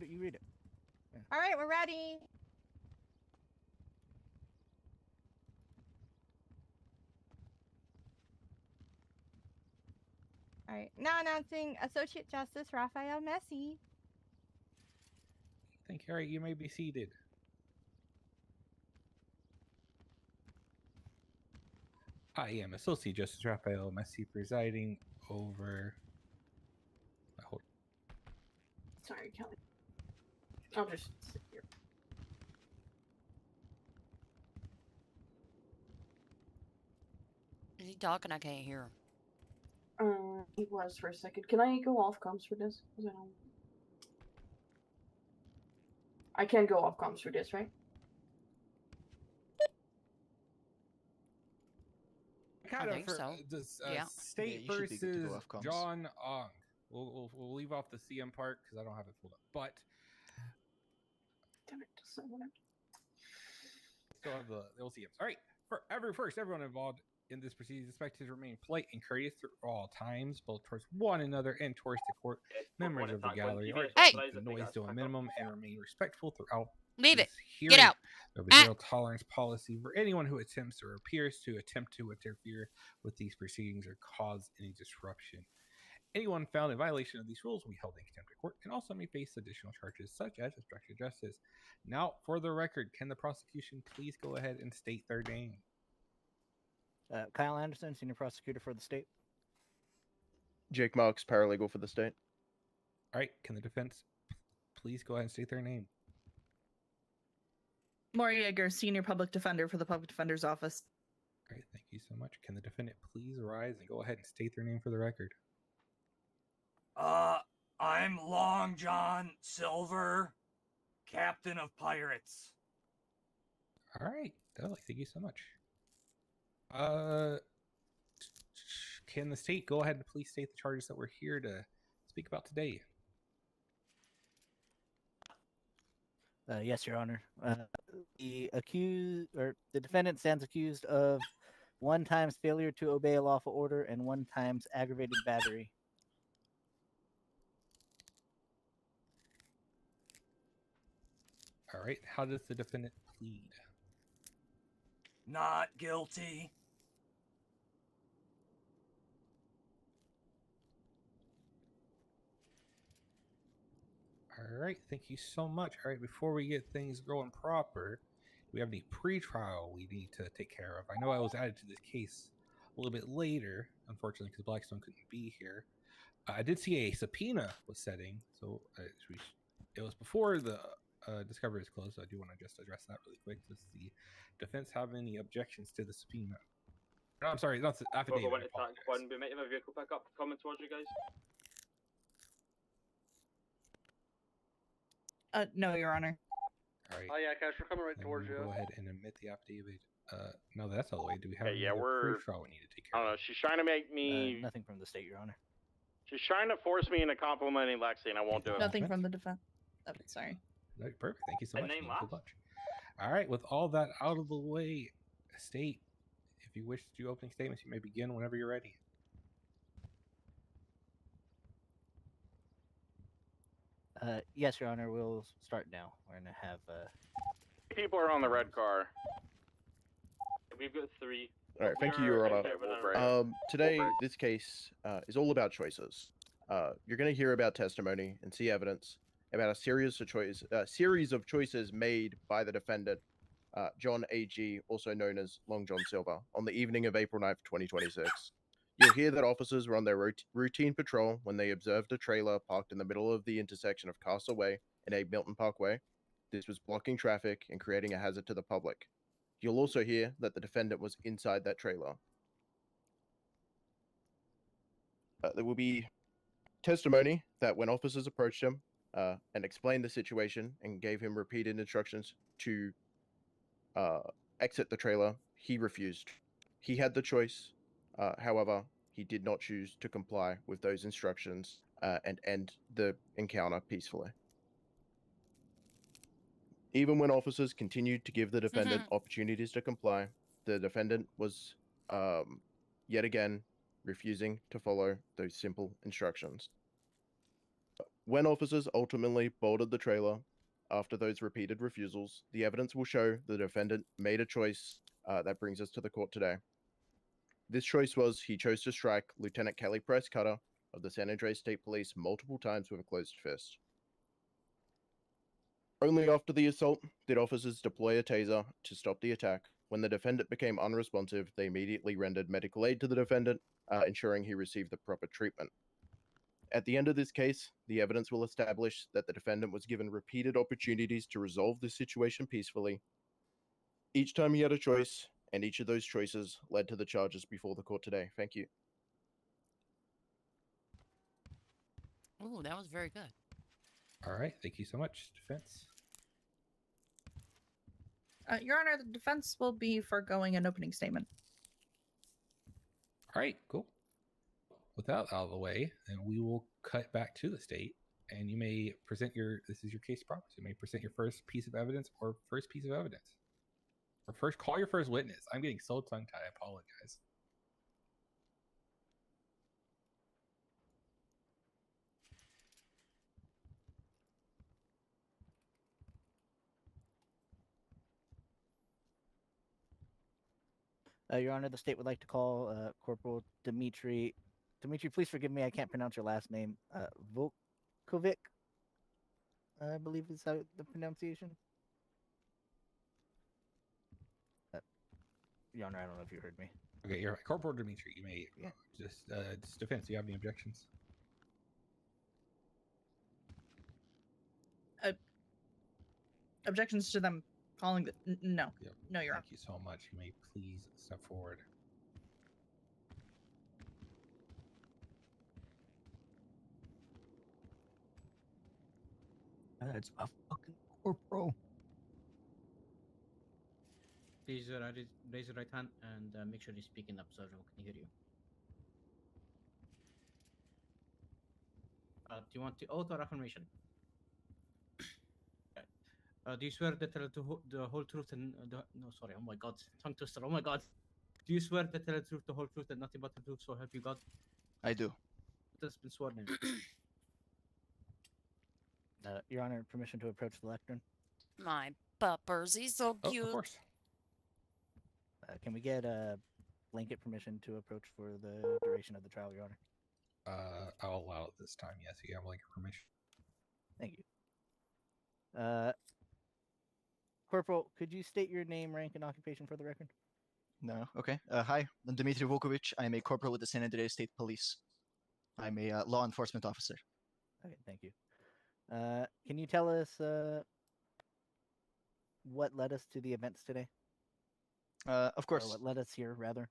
You read it. Yeah. All right, we're ready. All right, now announcing Associate Justice Raphael Messi. Thank you. All right, you may be seated. I am Associate Justice Raphael Messi, presiding over. Hold. Sorry, Kelly. I'll just sit here. Is he talking? I can't hear him. He was for a second. Can I go off comms for this? 'Cause I can go off comms for this, right? Kind I of think for so. this Yeah. State Yeah, you should be good to versus go off comms. John Ong. We'll leave off the CM part because I don't have it pulled up, but Damn it. Someone. still have the LCMs. All right. First, everyone involved in this proceeding is expected to remain polite and courteous through all times, both towards one another and towards the court. Members of the gallery are to keep the noise to a minimum and remain respectful throughout Leave it. this hearing. Get out. There will be zero tolerance policy for anyone who attempts or appears to attempt to interfere with these proceedings or cause any disruption. Anyone found in violation of these rules will be held in contempt of court and also may face additional charges such as obstruction of justice. Now, for the record, can the prosecution please go ahead and state their name? Kyle Anderson, senior prosecutor for the state. Jake Marks, paralegal for the state. All right, can the defense please go ahead and state their name? Maury Yeager, senior public defender for the public defender's office. All right, thank you so much. Can the defendant please rise and go ahead and state their name for the record? I'm Long John Silver, captain of pirates. All right, thank you so much. Can the state go ahead and please state the charges that we're here to speak about today? Yes, Your Honor. The defendant stands accused of 1 times failure to obey a lawful order and 1 times aggravated battery. All right, how does the defendant plead? Not guilty. All right, thank you so much. All right, before we get things going proper, we have any pre-trial we need to take care of. I know I was added to this case a little bit later, unfortunately, because Blackstone couldn't be here. I did see a subpoena was setting, so it was before the discovery is closed, so I do want to just address that really quick. Does the defense have any objections to the subpoena? No, I'm sorry, not the affidavit. When we make my vehicle back up, coming towards you guys. No, Your Honor. All right. Oh yeah, guys, we're coming right Then towards we'll you. Go ahead and admit the affidavit. No, that's all the way. Do we have Hey, any yeah, other pre-trial we need to take I care don't of? know. She's trying to make me. Nothing from the state, Your Honor. She's trying to force me into complimenting Lexi, and I won't do it. Nothing from the defense. Oh, sorry. No, perfect. Thank you so And much. name Thank you last? so much. All right. With all that out of the way, state, if you wish to do opening statements, you may begin whenever you're ready. Yes, Your Honor. We'll start now. We're gonna have. People are on the red car. We've got 3. All right, thank you, Your Honor. Today, this case is all about choices. You're going to hear about testimony and see evidence about a series of choices made by the defendant, John A.G., also known as Long John Silver, on the evening of April 9th, 2026. You'll hear that officers were on their routine patrol when they observed a trailer parked in the middle of the intersection of Castle Way and A. Milton Parkway. This was blocking traffic and creating a hazard to the public. You'll also hear that the defendant was inside that trailer. There will be testimony that when officers approached him and explained the situation and gave him repeated instructions to exit the trailer, he refused. He had the choice, however, he did not choose to comply with those instructions and end the encounter peacefully. Even when officers continued to give the defendant opportunities to comply, the defendant was yet again refusing to follow those simple instructions. When officers ultimately boarded the trailer, after those repeated refusals, the evidence will show the defendant made a choice that brings us to the court today. This choice was he chose to strike Lieutenant Kelly Price Cutter of the San Andreas State Police multiple times with a closed fist. Only after the assault did officers deploy a taser to stop the attack. When the defendant became unresponsive, they immediately rendered medical aid to the defendant, ensuring he received the proper treatment. At the end of this case, the evidence will establish that the defendant was given repeated opportunities to resolve the situation peacefully. Each time he had a choice, and each of those choices led to the charges before the court today. Thank you. Ooh, that was very good. All right, thank you so much, defense. Your Honor, the defense will be foregoing an opening statement. All right, cool. With that out of the way, then we will cut back to the state, and you may present your. This is your case proper. So you may present your first piece of evidence or first piece of evidence, or first call your first witness. I'm getting so tongue tied. I apologize. Your Honor, the state would like to call Corporal Dimitri. Dimitri, please forgive me. I can't pronounce your last name. Volkovic, I believe is how the pronunciation. Your Honor, I don't know if you heard me. Okay, you're right. Corporal Dimitri. You may Yeah. just defense. Do you have any objections? Objections to them calling the no. Yep. No, Your Honor. Thank you so much. You may please step forward. That's a fucking corporal. Please raise your right hand and make sure you're speaking up so everyone can hear you. Do you want the oath or affirmation? Do you swear to tell the whole truth and no, sorry, oh my god, tongue twister, oh my god. Do you swear to tell the truth, the whole truth, and nothing but the truth, so help you God? I do. It has been sworn in. Your Honor, permission to approach the lectern. My puppers, he's so Oh, cute. of course. Can we get a blanket permission to approach for the duration of the trial, Your Honor? I'll allow it this time. Yes, you have like permission. Thank you. Corporal, could you state your name, rank, and occupation for the record? No. Okay. Hi, I'm Dmitry Volkovich. I'm a corporal with the San Andreas State Police. I'm a law enforcement officer. Okay, thank you. Can you tell us what led us to the events today? Of course. Or what led us here, rather?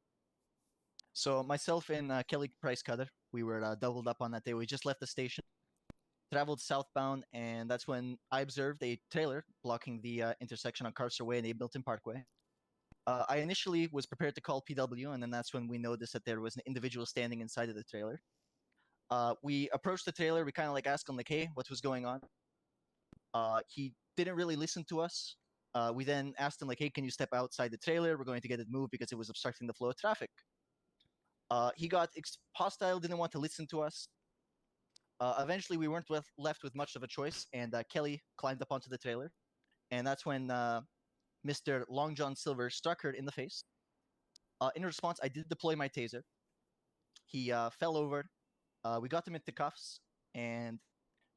So myself and Kelly Price Cutter, we were doubled up on that day. We just left the station, traveled southbound, and that's when I observed a trailer blocking the intersection on Carcer Way and Ableton Parkway. I initially was prepared to call PW, and then that's when we noticed that there was an individual standing inside of the trailer. We approached the trailer. We kind of like asked him like, "Hey, what was going on?" He didn't really listen to us. We then asked him like, "Hey, can you step outside the trailer? We're going to get it moved because it was obstructing the flow of traffic." He got hostile, didn't want to listen to us. Eventually, we weren't left with much of a choice, and Kelly climbed up onto the trailer. And that's when Mr. Long John Silver struck her in the face. In response, I did deploy my taser. He fell over. We got him into cuffs and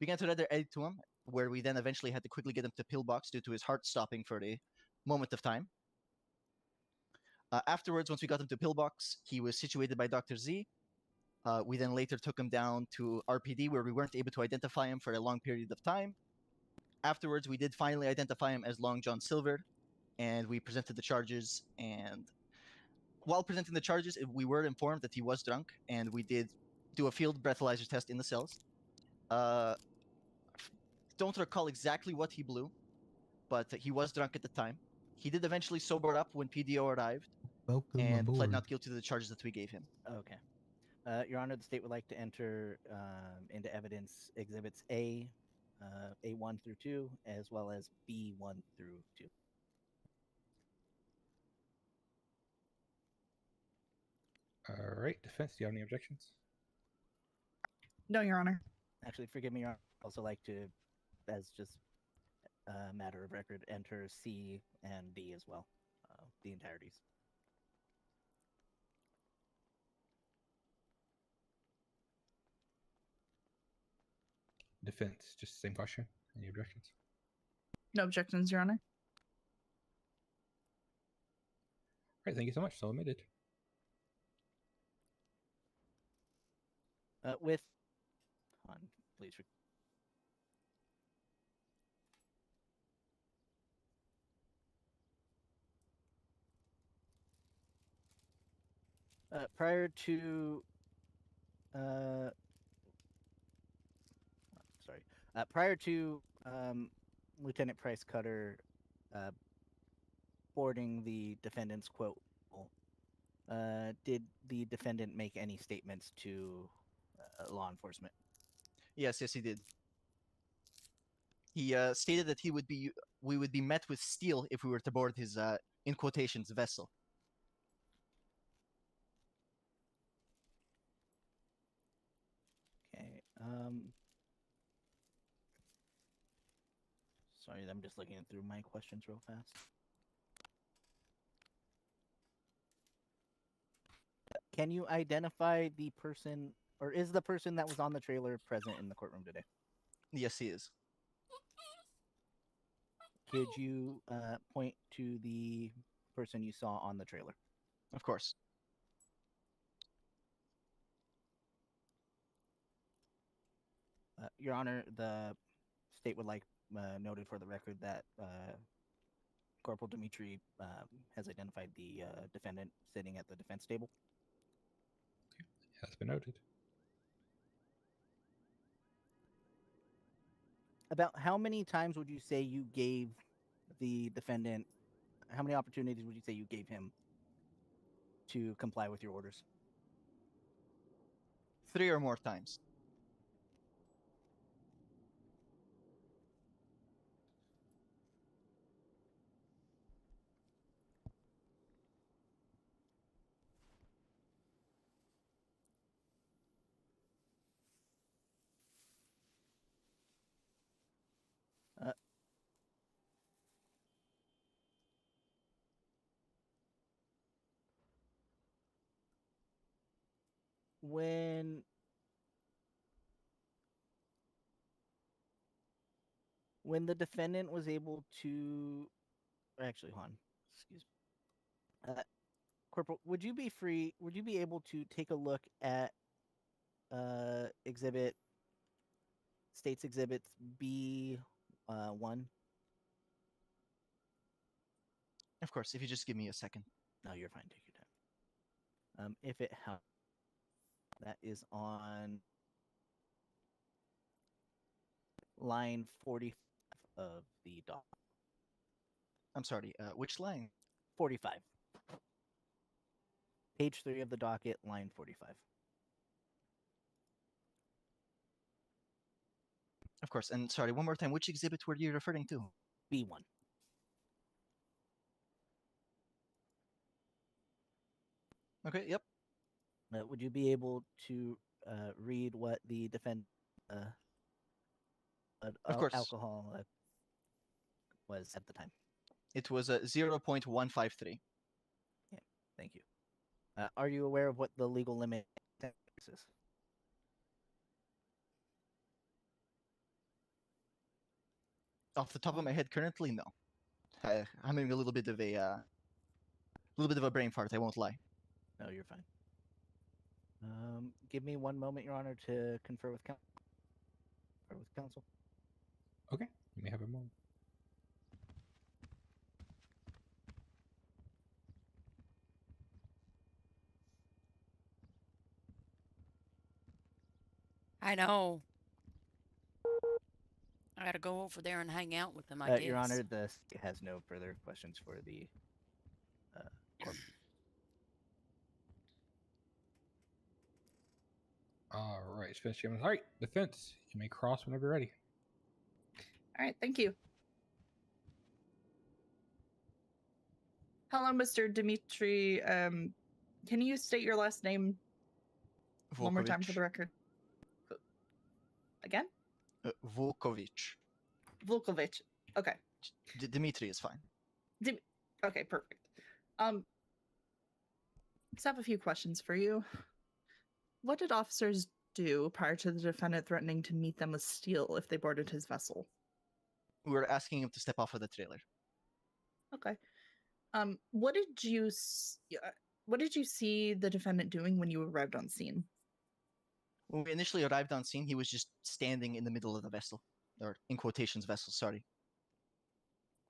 began to render aid to him, where we then eventually had to quickly get him to pillbox due to his heart stopping for a moment of time. Afterwards, once we got him to pillbox, he was situated by Dr. Z. We then later took him down to RPD, where we weren't able to identify him for a long period of time. Afterwards, we did finally identify him as Long John Silver, and we presented the charges. And while presenting the charges, we were informed that he was drunk, and we did do a field breathalyzer test in the cells. Don't recall exactly what he blew, but he was drunk at the time. He did eventually sober up when PDO arrived, Welcome and aboard. pled not guilty to the charges that we gave him. Okay. Your Honor, the state would like to enter into evidence exhibits A1 through 2, as well as B1 through 2. All right, defense. Do you have any objections? No, Your Honor. Actually, forgive me, Your Honor. also like to, as just a matter of record, enter C and D as well, the entireties. Defense, just same question. Any objections? No objections, Your Honor. All right, thank you so much. So admitted. With, hold on, please. Prior to, sorry, prior to Lieutenant Price Cutter boarding the defendant's quote, did the defendant make any statements to law enforcement? Yes, he did. He stated that we would be met with steel if we were to board his, in quotations, vessel. Okay. Sorry, I'm just looking through my questions real fast. Can you identify the person, or is the person that was on the trailer present in the courtroom today? Yes, he is. Could you point to the person you saw on the trailer? Of course. Your Honor, the state would like noted for the record that Corporal Dimitri has identified the defendant sitting at the defense table. Has been noted. About how many times would you say you gave the defendant, how many opportunities would you say you gave him to comply with your orders? 3 or more times. When the defendant was able to, actually, hold on, excuse me. Corporal, would you be able to take a look at States Exhibits B1? Of course, if you just give me a second. No, you're fine. Take your time. If it helps, that is on line 45 of the doc. I'm sorry, which line? 45. Page 3 of the docket, line 45. Of course, and sorry, one more time, which exhibit were you referring to? B1. Okay, yep. Would you be able to read what the defendant Of course. alcohol was at the time? It was 0.153. Yeah, thank you. Are you aware of what the legal limit is? Off the top of my head, currently, no. I'm having a little bit of a brain fart. I won't lie. No, you're fine. Give me one moment, Your Honor, to confer with counsel. Okay, you may have a moment. I know. I gotta go over there and hang out with them, I guess. Your Honor, the state has no further questions for the court. All right, defense chairman. All right, defense, you may cross whenever you're ready. All right, thank you. Hello, Mr. Dimitri. Can you state your last name one more time for the record? Again? Vukovic. Vukovic. Okay. Dmitry is fine. Okay, perfect. Just have a few questions for you. What did officers do prior to the defendant threatening to meet them with steel if they boarded his vessel? We were asking him to step off of the trailer. Okay. What did you see the defendant doing when you arrived on scene? When we initially arrived on scene, he was just standing in the middle of the vessel, or in quotations, vessel. Sorry.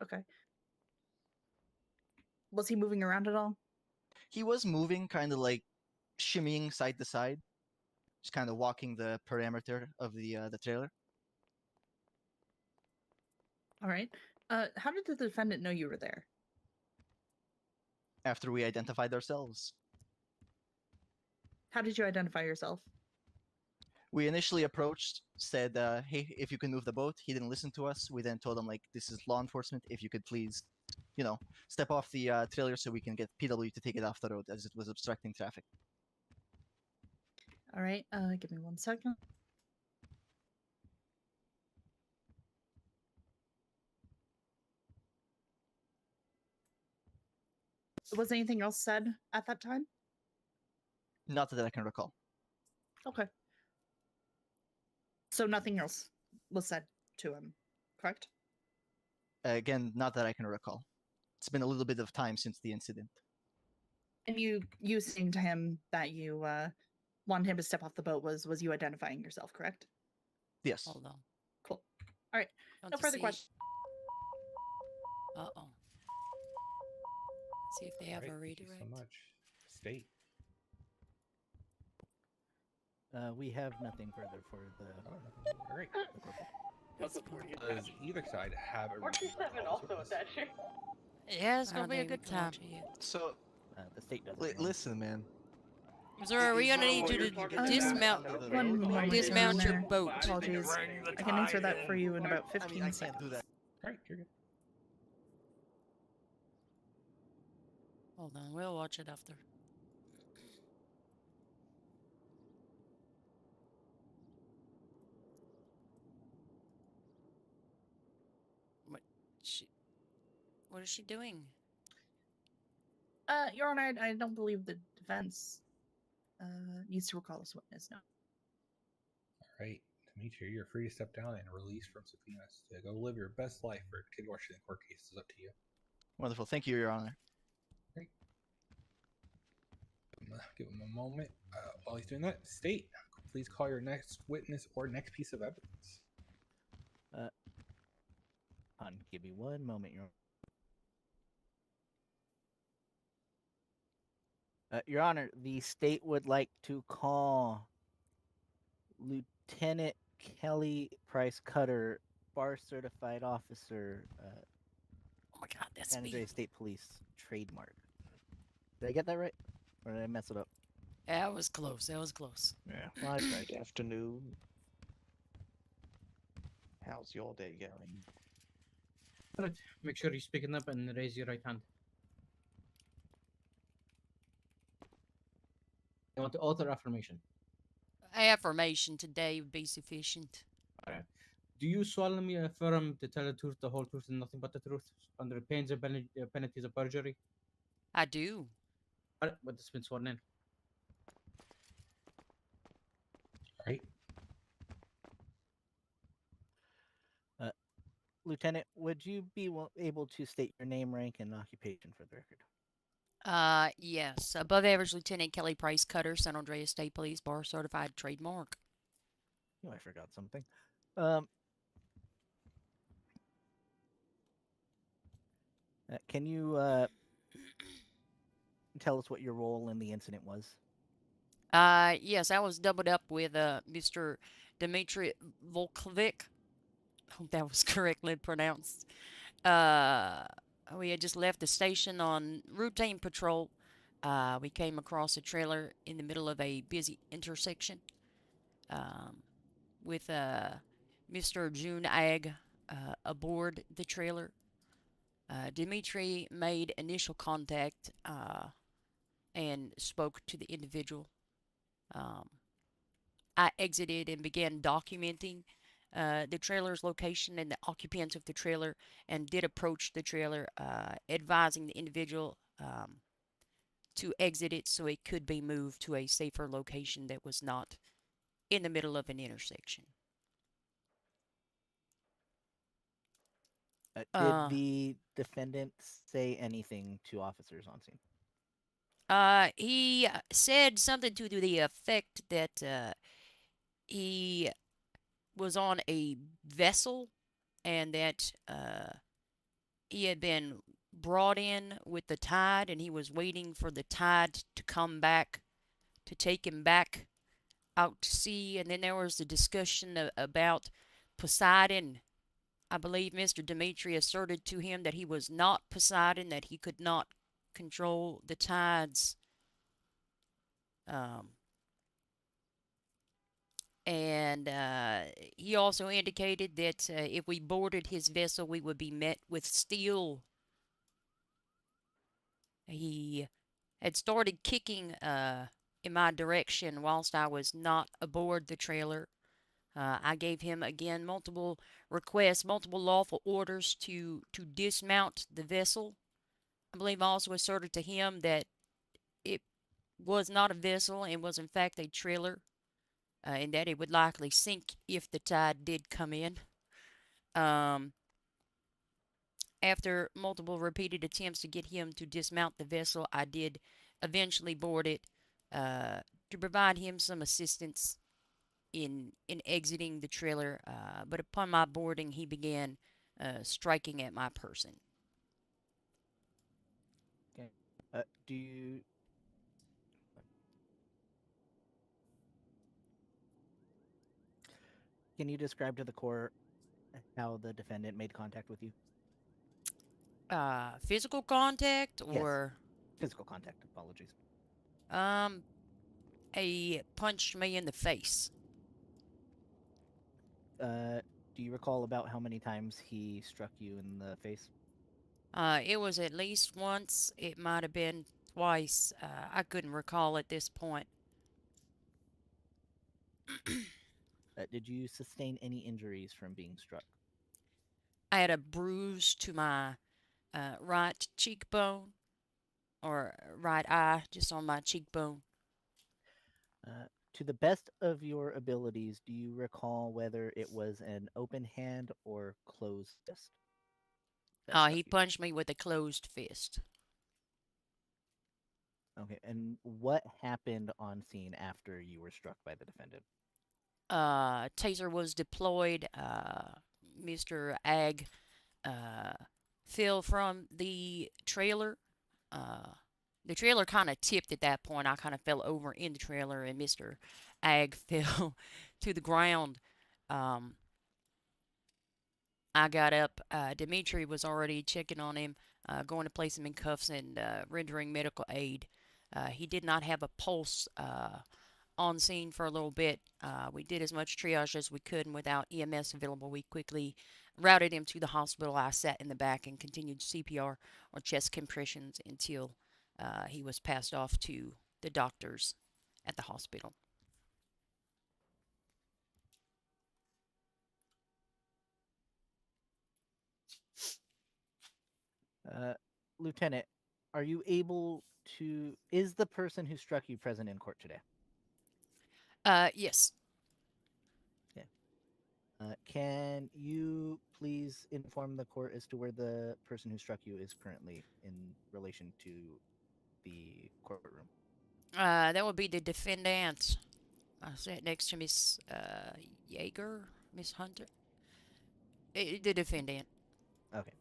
Okay. Was he moving around at all? He was moving, kind of like shimmying side to side, just kind of walking the perimeter of the trailer. All right. How did the defendant know you were there? After we identified ourselves, How did you identify yourself? we initially approached, said, "Hey, if you can move the boat." He didn't listen to us. We then told him, like, "This is law enforcement. If you could please, step off the trailer so we can get PW to take it off the road, as it was obstructing traffic." All right. Give me 1 second. Was anything else said at that time? Not that I can recall. Okay. So nothing else was said to him, correct? Again, not that I can recall. It's been a little bit of time since the incident. And you saying to him that you wanted him to step off the boat was you identifying yourself, correct? Yes. Hold on. Cool. All right. Want No to further see- questions. Uh-oh. See if they have Alright, a thank you redirect. so much. State. We have nothing further for the. All right. That's pretty good. Does either side have a 47 also with that shit. Yeah, it's I gonna don't be a even good watch time. it yet. So, The state doesn't. listen, man. Sir, are we gonna need you to dismount One moment, dismount Your your Honor. boat? Apologies. Bring the I can answer tide that in. for you in about I 15 mean, I seconds. can't do that. All right, you're good. Hold on, we'll watch it after. What is she doing? Your Honor, I don't believe the defense needs to recall this witness. No. All right, Demetri, you're free to step down and release from subpoenas to go live your best life for Kid Washington court case. Is up to you. Wonderful. Thank you, Your Honor. Great. Give him a moment. While he's doing that, state, please call your next witness or next piece of evidence. Give me 1 moment, Your Honor, the state would like to call Lieutenant Kelly Price Cutter, bar certified officer, Oh my God, that's San me. Andreas State Police trademark. Did I get that right, or did I mess it up? That was close. That was close. Yeah, well, I tried. Good afternoon. How's your day going? Make sure you're speaking up and raise your right hand. I want the oath or affirmation. Affirmation today would be sufficient. Alright. Do you solemnly affirm to tell the truth, the whole truth, and nothing but the truth, under pains and penalties of perjury? I do. Alright, but it's been sworn in. Right. Lieutenant, would you be able to state your name, rank, and occupation for the record? Yes. Above average Lieutenant Kelly Price Cutter, San Andreas State Police, bar certified trademark. Oh, I forgot something. Can you tell us what your role in the incident was? Yes, I was doubled up with Mr. Dmitry Volkovic. Hope that was correctly pronounced. We had just left the station on routine patrol. We came across a trailer in the middle of a busy intersection with Mr. June Ag aboard the trailer. Dmitry made initial contact and spoke to the individual. I exited and began documenting the trailer's location and the occupants of the trailer, and did approach the trailer, advising the individual to exit it so it could be moved to a safer location that was not in the middle of an intersection. Did the defendant say anything to officers on scene? He said something to the effect that he was on a vessel and that he had been brought in with the tide and he was waiting for the tide to come back to take him back out to sea. And then there was the discussion about Poseidon. I believe Mr. Dimitri asserted to him that he was not Poseidon, that he could not control the tides. And he also indicated that if we boarded his vessel, we would be met with steel. He had started kicking in my direction whilst I was not aboard the trailer. I gave him again multiple requests, multiple lawful orders to dismount the vessel. I believe I also asserted to him that it was not a vessel and was in fact a trailer, and that it would likely sink if the tide did come in. After multiple repeated attempts to get him to dismount the vessel, I did eventually board it to provide him some assistance in exiting the trailer. But upon my boarding, he began striking at my person. Okay. Do you? Can you describe to the court how the defendant made contact with you? Physical contact or physical contact? Apologies. He punched me in the face. Do you recall about how many times he struck you in the face? It was at least once. It might have been twice. I couldn't recall at this point. Did you sustain any injuries from being struck? I had a bruise to my right cheekbone, or right eye, just on my cheekbone. To the best of your abilities, do you recall whether it was an open hand or closed fist? He punched me with a closed fist. Okay, and what happened on scene after you were struck by the defendant? Taser was deployed. Mr. Ag fell from the trailer. The trailer kind of tipped at that point. I kind of fell over in the trailer, and Mr. Ag fell to the ground. I got up. Dimitri was already checking on him, going to place him in cuffs and rendering medical aid. He did not have a pulse on scene for a little bit. We did as much triage as we could, and without EMS available, we quickly routed him to the hospital. I sat in the back and continued CPR or chest compressions until he was passed off to the doctors at the hospital. Lieutenant, are you able to... Is the person who struck you present in court today? Yes. Okay. Can you please inform the court as to where the person who struck you is currently in relation to the courtroom? That would be the defendant. I sat next to Miss Yeager, Miss Hunter. The defendant. Okay.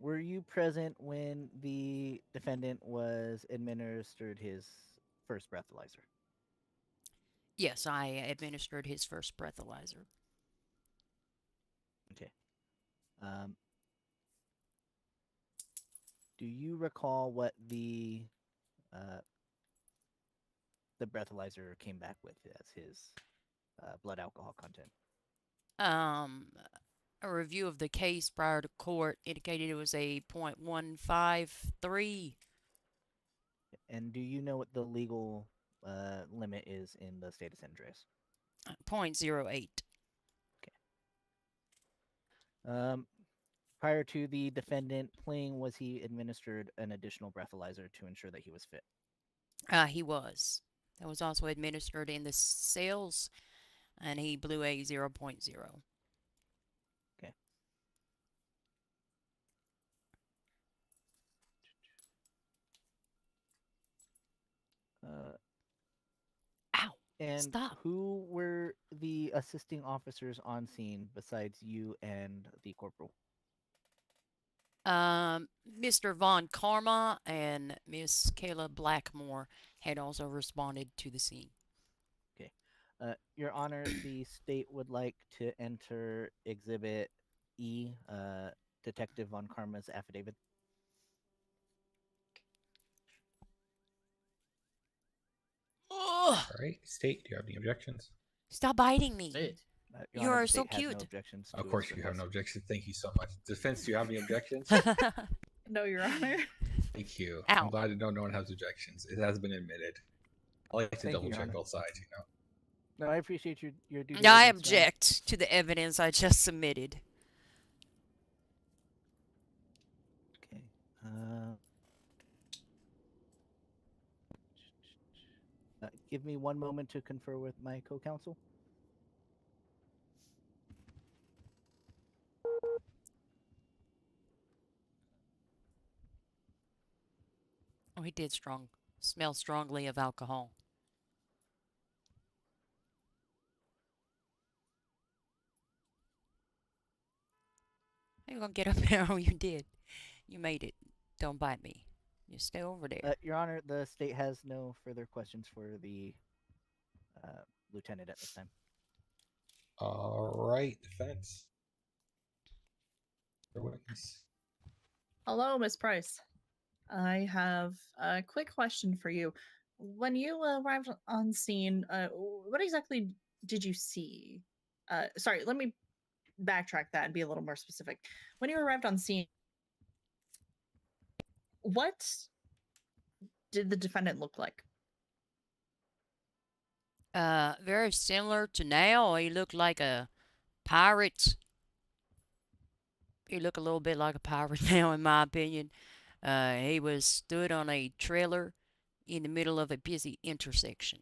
Were you present when the defendant was administered his first breathalyzer? Yes, I administered his first breathalyzer. Okay. Do you recall what the breathalyzer came back with as his blood alcohol content? A review of the case prior to court indicated it was a .153. And do you know what the legal limit is in the state of San Andreas? 0.08. Prior to the defendant playing, was he administered an additional breathalyzer to ensure that he was fit? He was. That was also administered in the cells, and he blew a 0.0. Okay. Ow! And Stop. who were the assisting officers on scene besides you and the corporal? Mr. Von Karma and Miss Kayla Blackmore had also responded to the scene. Okay. Your Honor, the state would like to enter Exhibit E, Detective Von Karma's affidavit. Ugh! All right, state. Do you have any objections? Stop biting me. Say it. Your You Honor, are the so state has cute. no objections to Of course, his you have no request. objections. Thank you so much. Defense, do you have any objections? No, Your Honor. Thank you. Ow. I'm glad to know no one has objections. It has been admitted. I like to Thank you, double Your check Honor. both sides, you know. No, I appreciate your due No, I diligence, Your Honor. object to the evidence I just submitted. Okay. Give me one moment to confer with my co-counsel. Oh, he did smell strongly of alcohol. You're gonna get up there. Oh, you did. You made it. Don't bite me. You stay over there. Your Honor, the state has no further questions for the lieutenant at this time. All right, defense. Your witness. Hello, Miss Price. I have a quick question for you. When you arrived on scene, what exactly did you see? Sorry, let me backtrack that and be a little more specific. When you arrived on scene, what did the defendant look like? Very similar to now. He looked like a pirate. He looked a little bit like a pirate now, in my opinion. He was stood on a trailer in the middle of a busy intersection.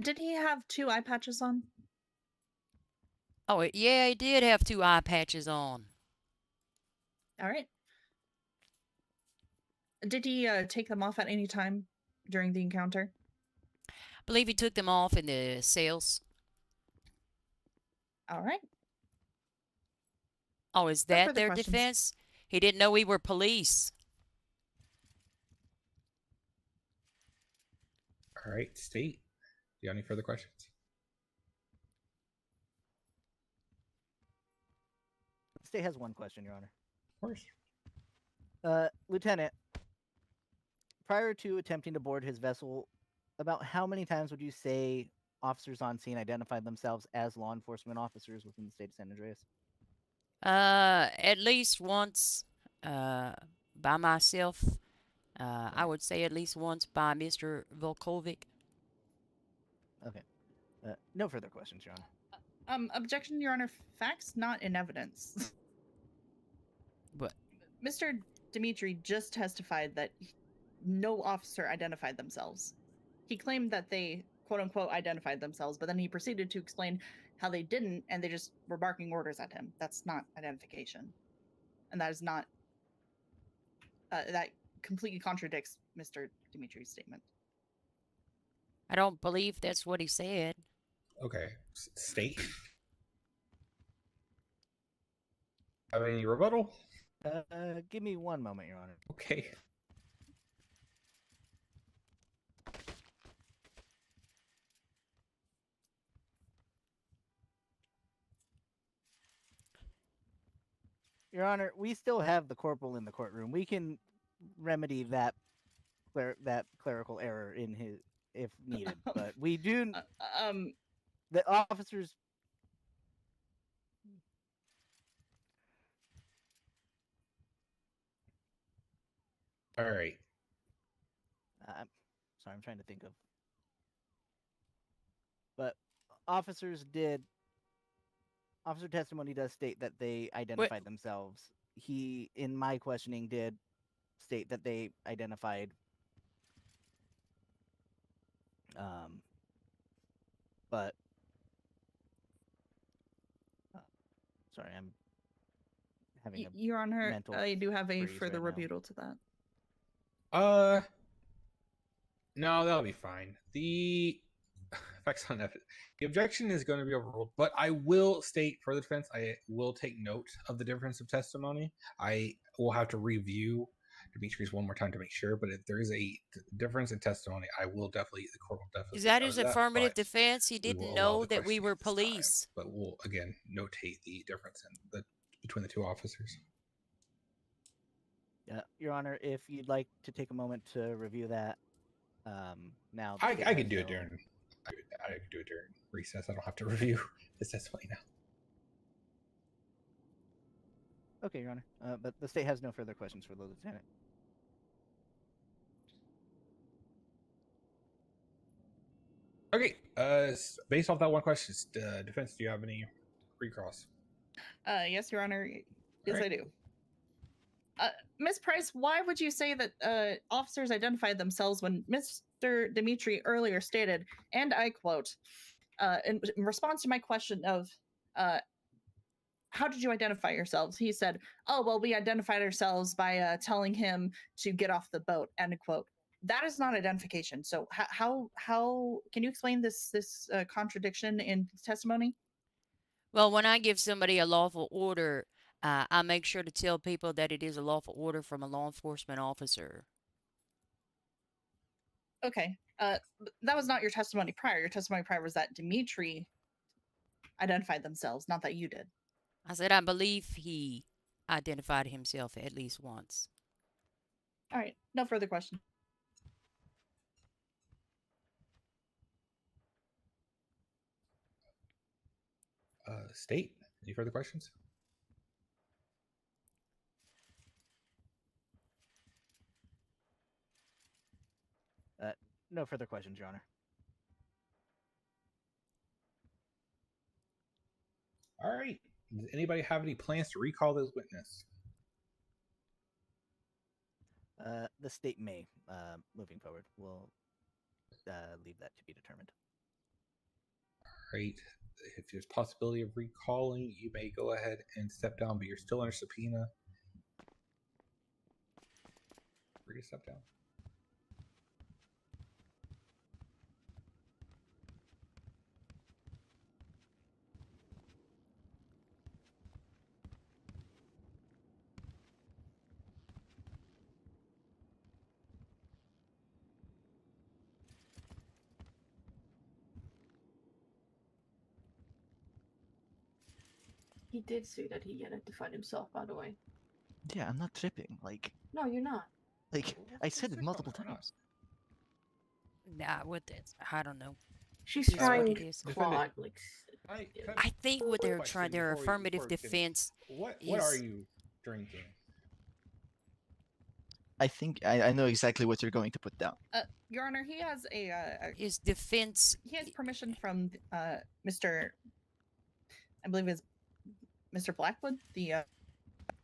Did he have 2 eye patches on? Oh, yeah, he did have 2 eye patches on. All right. Did he take them off at any time during the encounter? I believe he took them off in the sales. All right. Oh, is No that further their questions. defense? He didn't know we were police. All right, state. Do you have any further questions? The state has one question, Your Honor. Of course. Lieutenant, prior to attempting to board his vessel, about how many times would you say officers on scene identified themselves as law enforcement officers within the state of San Andreas? At least once, by myself. I would say at least once by Mr. Volkovic. Okay. No further questions, Your Honor. Objection, Your Honor. Facts not in evidence. What? Mr. Dimitri just testified that no officer identified themselves. He claimed that they, quote unquote, identified themselves, but then he proceeded to explain how they didn't and they just were barking orders at him. That's not identification. And that is not. That completely contradicts Mr. Dimitri's statement. I don't believe that's what he said. Okay, state. Have any rebuttal? Give me one moment, Your Honor. Okay. Your Honor, we still have the corporal in the courtroom. We can remedy that clerical error in his if needed, but we do. The officers. All right. Sorry, I'm trying to think of. But officers did. Officer testimony does state that they identified themselves. He, in my questioning, did state that they identified. But sorry, I'm having a Your Honor, mental I do have a freeze further right now. rebuttal to that. No, that'll be fine. The effects on evidence. The objection is going to be overruled, but I will state for the defense, I will take note of the difference of testimony. I will have to review Dimitri's one more time to make sure, but if there is a difference in testimony, the court will definitely. Is that his note affirmative but defense? He we will didn't allow know the that we questioning were at this time. police. But we'll again notate the difference between the two officers. Your Honor, if you'd like to take a moment to review that, now the I state can has do it no- during. I can do it during recess. I don't have to review his testimony now. Okay, Your Honor. But the state has no further questions for the lieutenant. Okay. Based off that one question, defense, do you have any recross? Yes, Your Honor. Yes, Alright. I do. Ms. Price, why would you say that officers identified themselves when Mr. Dimitri earlier stated, and I quote, in response to my question of how did you identify yourselves? He said, "Oh, well, we identified ourselves by telling him to get off the boat." End quote. That is not identification. So how can you explain this contradiction in testimony? Well, when I give somebody a lawful order, I make sure to tell people that it is a lawful order from a law enforcement officer. Okay. That was not your testimony prior. Your testimony prior was that Dimitri identified themselves, not that you did. I said I believe he identified himself at least once. All right. No further question. State, any further questions? No further questions, Your Honor. All right. Does anybody have any plans to recall this witness? The state may, moving forward. We'll leave that to be determined. All right. If there's possibility of recalling, you may go ahead and step down, but you're still under subpoena. Free to step down. He did say that he identified himself, by the way. Yeah, I'm not tripping. Like, No, you're not. like I said it multiple times. Nah, what this? I don't know. She's It is what trying it is. Claude, like. I think what they're trying, their Before we affirmative continue. defense What is. are you drinking? I think I know exactly what you're going to put down. Your Honor, he has his defense. He has permission from Mr. I believe it's Mr. Blackwood, the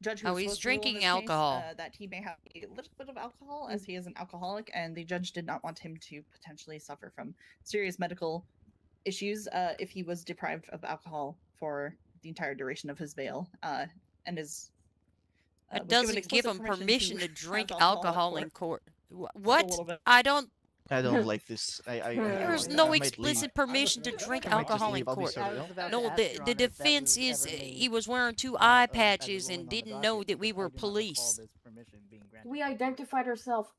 judge who Oh, was he's supposed to rule in drinking this case, alcohol. that he may have a little bit of alcohol, as he is an alcoholic, and the judge did not want him to potentially suffer from serious medical issues if he was deprived of alcohol for the entire duration of his bail, and is. It was given doesn't give explicit him permission to have drink alcohol alcohol at in court. Just a What? little bit. I don't. I don't like this. There's I no might explicit leave. permission to drink I might just alcohol in leave. I'll be court. sorry. No, the defense is he was wearing two eye patches and didn't know that we were police. We identified ourselves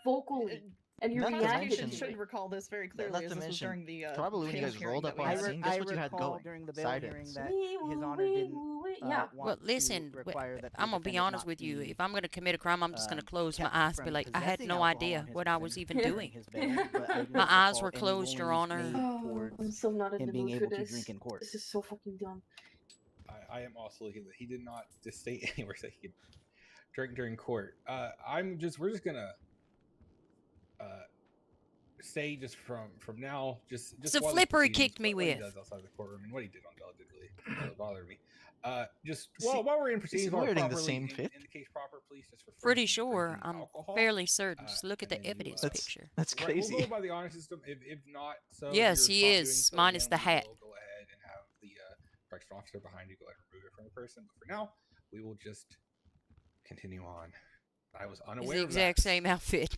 vocally, and you not to Constitution mention- should recall this very Not clearly, to as this was mention, during the probably when you bail guys hearing rolled that up we on had. the scene, guess what you had recall going? during the bail hearing Sirens. that His Honor didn't Well, want listen, to require that the I'm gonna be defendant honest not with you. be, If I'm gonna commit a crime, I'm just gonna close my kept eyes, be from like, I had possessing no alcohol idea on his what I was person even during doing. his bail, but I do My not eyes recall were any closed, Your rulings Honor. made Oh, towards I'm so not in him the being mood able for to this. drink in court. This is so fucking dumb. I am also looking that he did not just state anywhere that he could during court. We're just gonna say just from now, just It's the while this flipper he proceedings, kicked me what he with. does outside the courtroom and what he did on bail didn't really bother me. Just See, while we're in is he proceedings, while we're wearing the properly same fit? in the case proper, please just refrain Pretty from sure. drinking I'm alcohol. fairly certain. Just look at and the then evidence That's picture. that's We'll crazy. go by the honor system. If not, so Yes, if he you're is, doing so, minus then the we hat. will go ahead and have the correctional officer behind you go ahead and remove it from the person. But for now, we will just continue on. I was It's unaware the of exact that. same outfit.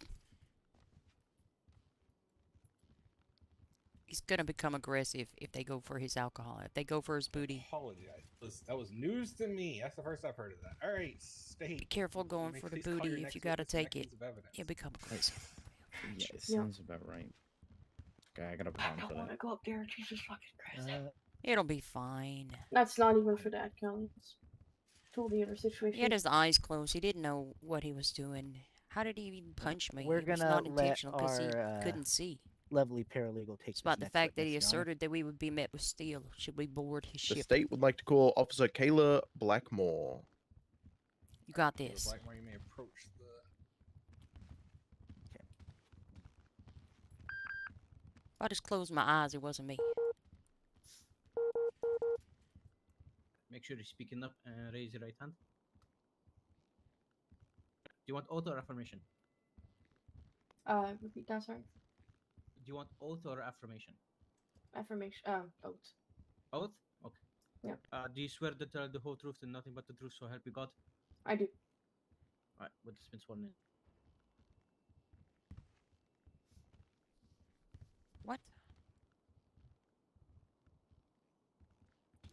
He's gonna become aggressive if they go for his alcohol. If they go for his booty. Apologize. That was news to me. That's the first I've heard of that. All right, state. Be careful going May for the please call your booty if next you gotta witness and take it. mechanism of evidence. He'll become aggressive. Yeah, it Yeah. sounds about right. Okay, I got a I plan don't for want to that. go up there. Jesus fucking Christ. It'll be fine. That's not even for that, Kelly. It's totally other situation. He had his eyes closed. He didn't know what he was doing. How did he even punch me? We're It was gonna not let intentional because he our couldn't see. lovely paralegal take It's this about the next fact that witness, he Your Honor. asserted that we would be met with steel should we board his The ship. state would like to call Officer Kayla Blackmore. You got So, this. Blackmore, you may approach the. If I just closed my eyes, it wasn't me. Make sure you're speaking up and raise your right hand. Do you want oath or affirmation? Repeat that, sorry. Do you want oath or affirmation? Affirmation. Oath. Oath? Okay. Yeah. Do you swear to tell the whole truth and nothing but the truth, so help you God? I do. Alright, witness been sworn in. What?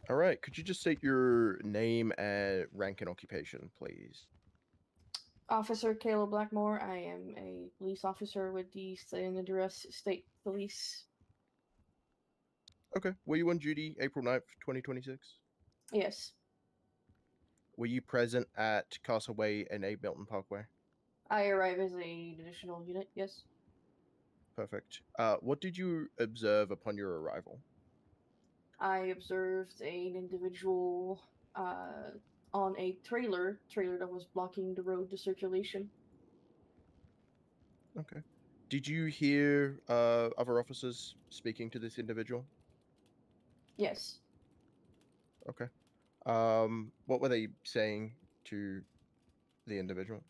All right, could you just state your name and rank and occupation, please? Officer Kayla Blackmore. I am a police officer with the St. Andreas State Police. Okay. Were you on duty April 9th, 2026? Yes. Were you present at Castleway and 8 Milton Parkway? I arrive as an additional unit. Yes. Perfect. What did you observe upon your arrival? I observed an individual on a trailer that was blocking the road to circulation. Okay. Did you hear other officers speaking to this individual? Yes. Okay. What were they saying to the individual?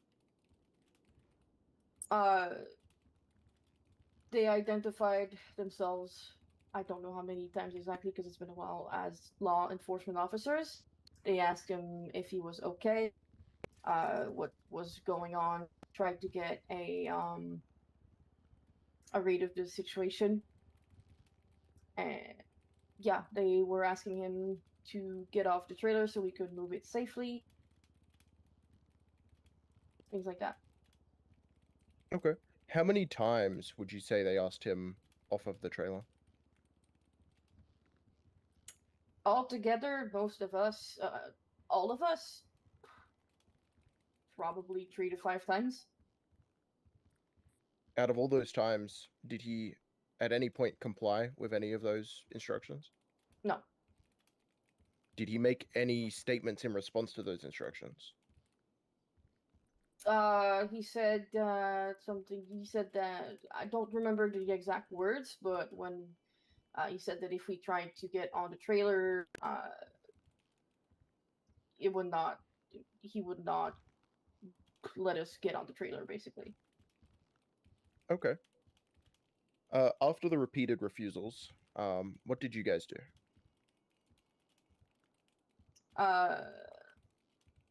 They identified themselves, I don't know how many times exactly because it's been a while, as law enforcement officers. They asked him if he was okay, what was going on, tried to get a read of the situation. And yeah, they were asking him to get off the trailer so we could move it safely. Things like that. Okay. How many times would you say they asked him off of the trailer? Altogether, most of us, all of us, probably 3 to 5 times. Out of all those times, did he at any point comply with any of those instructions? No. Did he make any statements in response to those instructions? He said something. He said that I don't remember the exact words, but when he said that if we tried to get on the trailer, it would not. He would not let us get on the trailer, basically. Okay. After the repeated refusals, what did you guys do?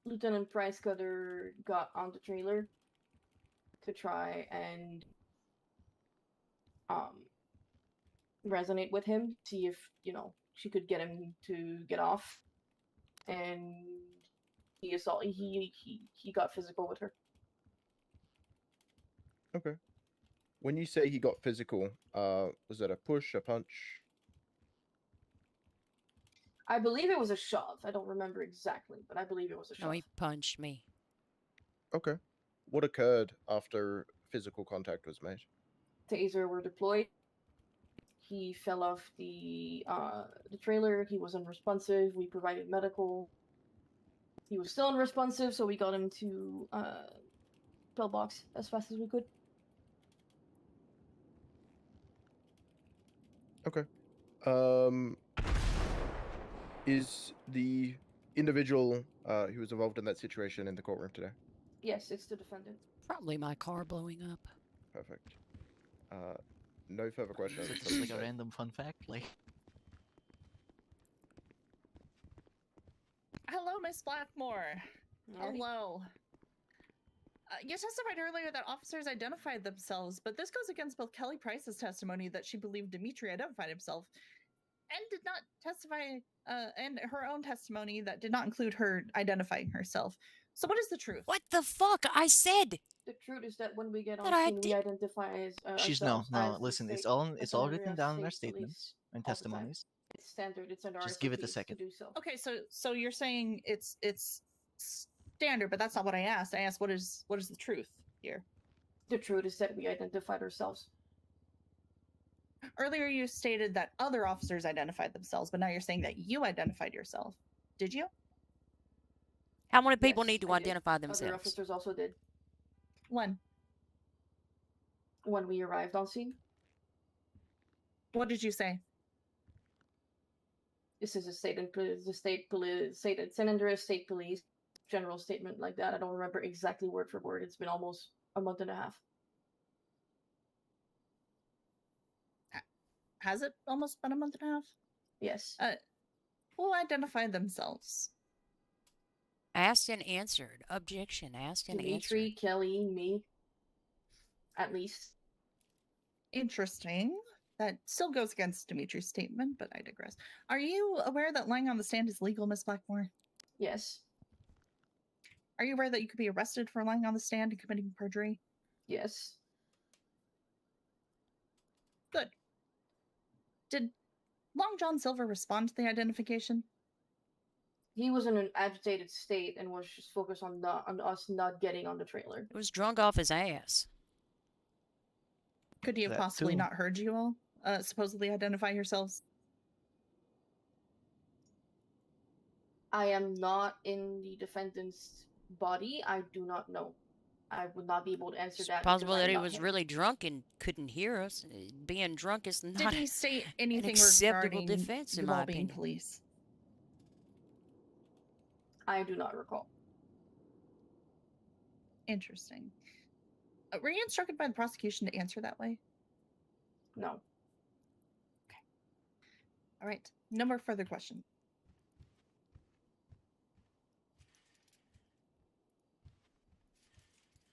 Lieutenant Price Cutter got on the trailer to try and resonate with him, see if, she could get him to get off. And he got physical with her. Okay. When you say he got physical, was it a push, a punch? I believe it was a shove. I don't remember exactly, but I believe it was a shove. No, he punched me. Okay. What occurred after physical contact was made? Taser were deployed. He fell off the trailer. He was unresponsive. We provided medical. He was still unresponsive, so we got him to pillbox as fast as we could. Okay. Is the individual who was involved in that situation in the courtroom today? Yes, it's the defendant. Probably my car blowing up. Perfect. No further questions. Is it from just the like a state. random fun fact? Like, Hello, Miss Blackmore. Alrighty. Hello. You testified earlier that officers identified themselves, but this goes against both Kelly Price's testimony that she believed Dimitri identified himself, and did not testify, and her own testimony that did not include her identifying herself. So, what is the truth? What the fuck? I said The truth is that when we get on That I scene, we identify as she's ourselves no. as the Listen, it's state- all as it's an all area written of down in our state statements police and all the time. testimonies. It's standard. It's under Just give it a RSOPs second. to do so. Okay, so you're saying it's standard, but that's not what I asked. I asked what is the truth here. The truth is that we identified ourselves. Earlier, you stated that other officers identified themselves, but now you're saying that you identified yourself. Did you? how many people Yes, need to I did. identify Other themselves? officers also did. When? When we arrived on scene. What did you say? This is a state San Andreas State Police general statement like that. I don't remember exactly word for word. It's been almost a month and a half. Has it almost been a month and a half? Yes. Who identified themselves? Asked and answered. Objection. Asked and Dimitri, answered. Kelly, me. At least. Interesting. That still goes against Dimitri's statement, but I digress. Are you aware that lying on the stand is legal, Miss Blackmore? Yes. Are you aware that you could be arrested for lying on the stand and committing perjury? Yes. Good. Did Long John Silver respond to the identification? He was in an agitated state and was just focused on us not getting on the trailer. He was drunk off his ass. Could he have That possibly too. not heard you all supposedly identify yourselves? I am not in the defendant's body. I do not know. I would not be able to answer It's that. possible because that I'm he not was him. really drunk and couldn't hear us. Being drunk is Did not he say anything acceptable regarding defense, in you my all being opinion. police? I do not recall. Interesting. Were you instructed by the prosecution to answer that way? No. All right. No more further questions.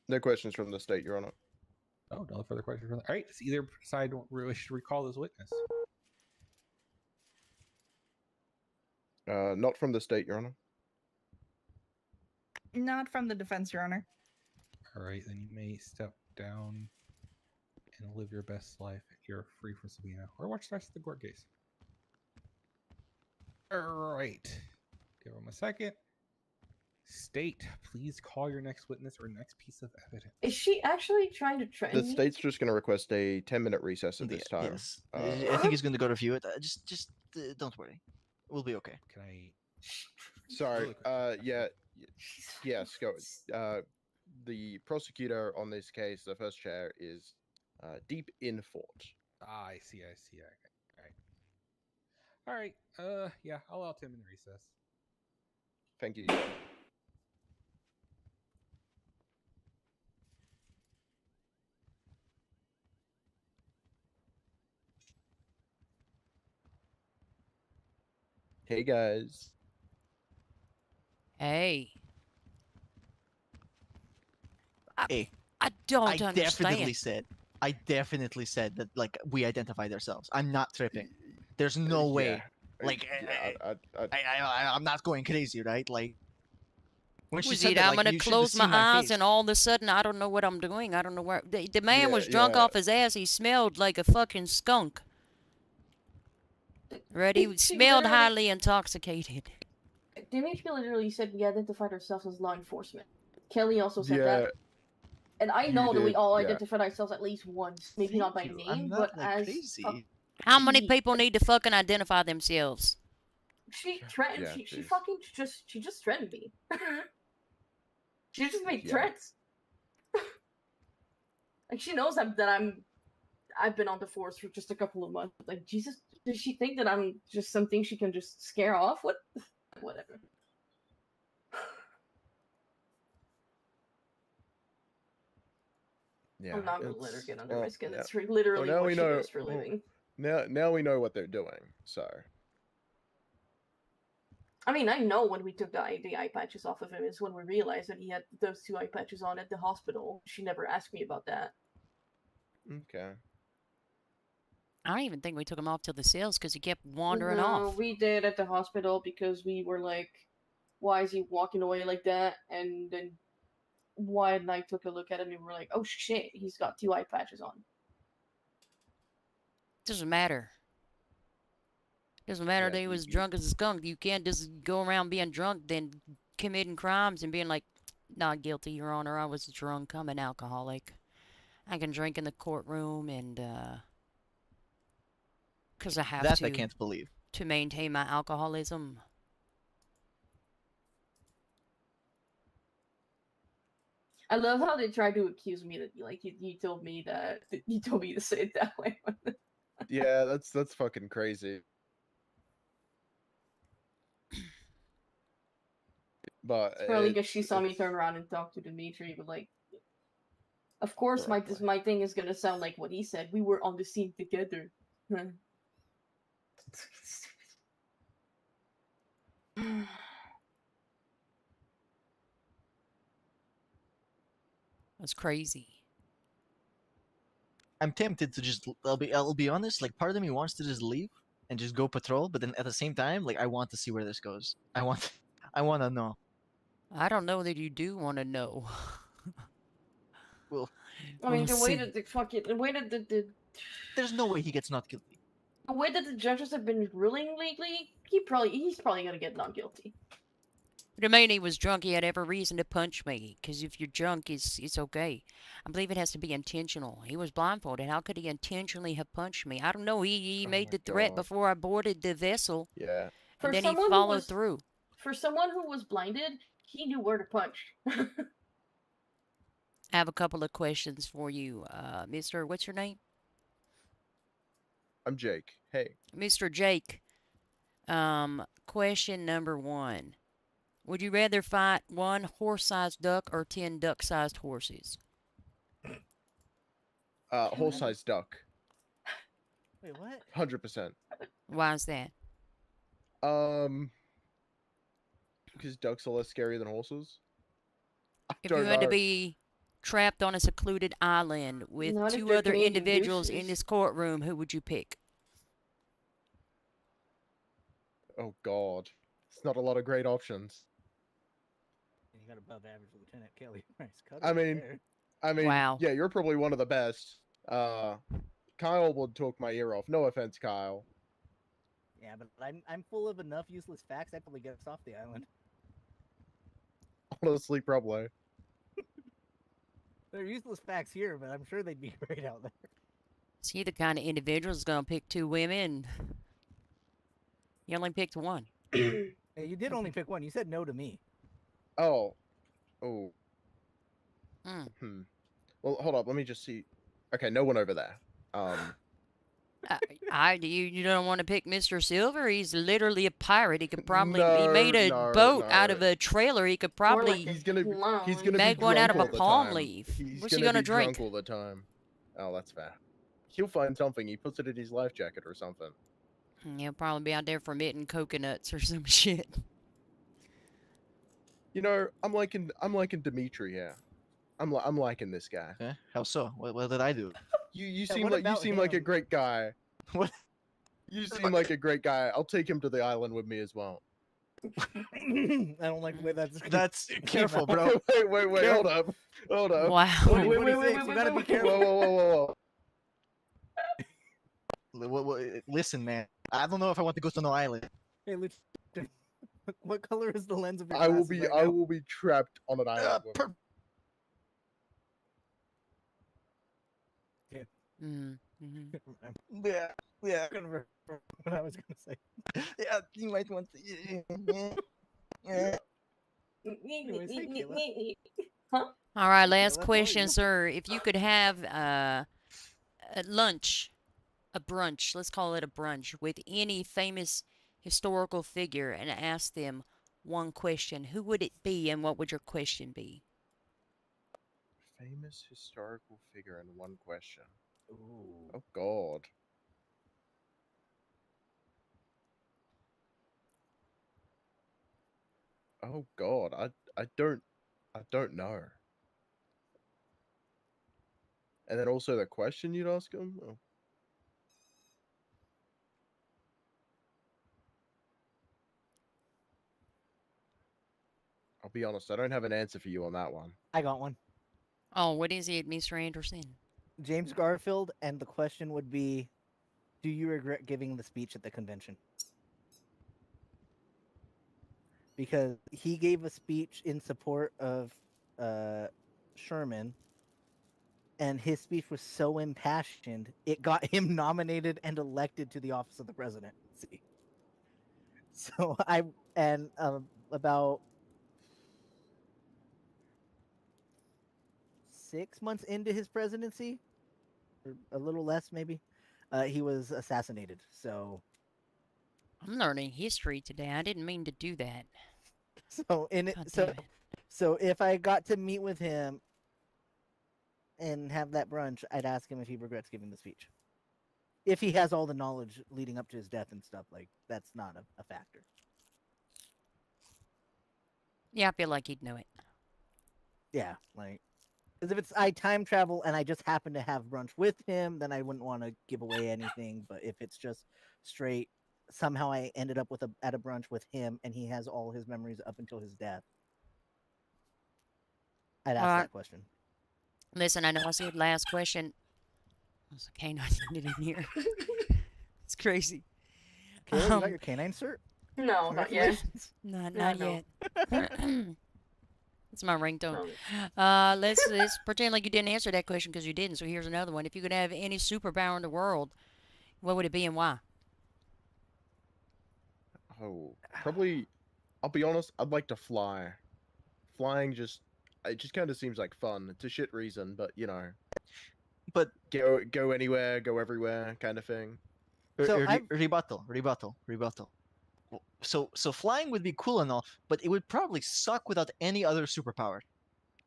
No questions from the state, Your Honor. Oh, no further questions. All right, let's either side wish to recall this witness. Not from the state, Your Honor. Not from the defense, Your Honor. All right, then you may step down and live your best life. You're free from subpoena, or watch the rest of the court case. All right, give him a second. State, please call your next witness or next piece of evidence. Is she actually trying to threaten The me? state's just going to request a 10-minute recess at this time. Yes. I think he's going to go review it. Just don't worry. We'll be okay. Can I? Sorry. Yes. Go. The prosecutor on this case, the first chair, is deep in thought. Ah, I see. Okay. All right. Yeah, I'll allow 10-minute recess. Thank you. Your Honor. Hey guys. Hey. Hey, I don't I understand. definitely said that, like, we identified ourselves. I'm not tripping. There's no way. Like, I'm not going crazy, right? Like, when she Was said it, that, I'm like, gonna you should have close my seen eyes face. and all of a sudden I don't know what I'm doing. I don't know where the man was Yeah, drunk yeah. off his ass. He smelled like a fucking skunk. Right? He She smelled literally- highly intoxicated. Dimitri literally said we identified ourselves as law enforcement. Kelly also said Yeah. that. And I You know that we did, all yeah. identified ourselves at least once. Maybe not by Thank you. I'm name, not, but like, as crazy. a How many key. people need to fucking identify themselves? She threatened. Yeah, she jeez. fucking she just threatened me. She just made Yeah. threats. Like she knows I've been on the force for just a couple of months. Like Jesus, does she think that I'm just something she can just scare off? What? Whatever. Yeah, I'm not gonna let her get under well, my skin. yeah. It's literally now what we she know. does for a living. Now we know what they're doing. So I mean, I know when we took the eye patches off of him is when we realized that he had those 2 eye patches on at the hospital. She never asked me about that. okay. I don't even think we took him off till the cells because he kept wandering No, off. we did at the hospital because we were like, why is he walking away like that? And then Wyatt and I took a look at him and we were like, oh shit, he's got 2 eye patches on. Doesn't matter. Doesn't matter Yeah, that he was drunk as a skunk. You can't just go around being drunk, then committing crimes and being like, not guilty, Your Honor. I was drunk. I'm an alcoholic. I can drink in the courtroom and, because I have That to. I can't believe. To maintain my alcoholism. I love how they tried to accuse me that like you told me to say it that way. Yeah, that's fucking crazy. But It's probably because she saw me turn around and talk to Dimitri, but like, of course, my thing is gonna sound like what he said. We were on the scene together. That's crazy. I'm tempted to just. I'll be honest. Like, part of me wants to just leave and just go patrol, but then at the same time, like, I want to see where this goes. I want to know. I don't know that you do want to know. Well, I mean, We'll the way see. that there's no way he gets not guilty. the way that the judges have been ruling lately, he's probably gonna get not guilty. But I mean, he was drunk. He had every reason to punch me. Because if you're drunk, it's okay. I believe it has to be intentional. He was blindfolded. How could he intentionally have punched me? I don't know. He made my the threat God. before I boarded the vessel. Yeah. And then he followed through. For someone who was blinded, he knew where to punch. I have a couple of questions for you, Mr. What's your name? I'm Jake. Hey. Mr. Jake. Question number 1. Would you rather fight 1 horse-sized duck or 10 duck-sized horses? Horse-sized duck. Wait, what? 100%. Why is that? Because ducks are less scary than horses. If you had to be trapped on a secluded island with Not if 2 they're other Canadian individuals in gooses. this courtroom, who would you pick? Oh God, it's not a lot of great options. You got above average Lieutenant Kelly Price Cutter I mean, there. Wow. yeah, you're probably one of the best. Kyle would talk my ear off. No offense, Kyle. Yeah, but I'm full of enough useless facts. I'd probably get us off the island. Honestly, probably. They're useless facts here, but I'm sure they'd be great out there. Is he the kind of individual who's going to pick 2 women? You only picked 1. Hey, you did only pick 1. You said no to me. Oh. Oh. Hmm. Well, hold up. Let me just see. Okay, no one over there. You don't want to pick Mr. Silver? He's literally a pirate. He could probably he No, made a no, boat out no. of a trailer. He could probably He's gonna make be one out of drunk a all the palm time. leaf. He's What's he gonna gonna be drink? drunk all the time. Oh, that's fair. He'll find something. He puts it in his life jacket or something. He'll probably be out there fermenting coconuts or some shit. You know, I'm liking Dimitri here. I'm liking this guy. Okay. How so? What did I do? You seem like a great guy. What? You seem like a great guy. I'll take him to the island with me as well. I don't like the way that's. That's careful, bro. Wait. Hold up. Wow. Wait, you gotta be careful. Whoa. Listen, man. I don't know if I want to go to no island. Hey, what color is the lens of your I will glasses be right I now? will be trapped on an island. with him. Mm-hmm. Yeah. Yeah. couldn't remember what I was gonna say. Yeah, you might want to. Anyways, hey, Kayla. Huh? All right, Hey, last Kayla, how are question, you? sir. If you could have at lunch, a brunch, let's call it a brunch, with any famous historical figure and ask them one question, who would it be and what would your question be? Famous historical figure in one question. Ooh. Oh God. Oh God. I don't know. And then also the question you'd ask him. Oh. I'll be honest. I don't have an answer for you on that one. I got one. Oh, what is it, Mr. Anderson? James Garfield, and the question would be, do you regret giving the speech at the convention? Because he gave a speech in support of Sherman, and his speech was so impassioned, it got him nominated and elected to the office of the presidency. So about 6 months into his presidency, or a little less maybe, he was assassinated. So I'm learning history today. I didn't mean to do that. so in it, God so damn it. so if I got to meet with him and have that brunch, I'd ask him if he regrets giving the speech. If he has all the knowledge leading up to his death and stuff, like that's not a factor. Yeah, I feel like he'd know it. Yeah, like because if it's I time travel and I just happen to have brunch with him, then I wouldn't want to give away anything. But if it's just straight, somehow I ended up at a brunch with him and he has all his memories up until his death, I'd ask that question. Listen, I know I said last question. There's a canine in here. It's crazy. Kayla, you got your canine cert? No, not yet. Congratulations. Not no. yet. It's my ringtone. No. Let's pretend like you didn't answer that question because you didn't. So here's another one. If you could have any superpower in the world, what would it be and why? Oh, probably. I'll be honest. I'd like to fly. Flying it just kind of seems like fun. It's a shit reason, but you know. But go anywhere, go everywhere, kind of thing. So rebuttal. So flying would be cool and all, but it would probably suck without any other superpower.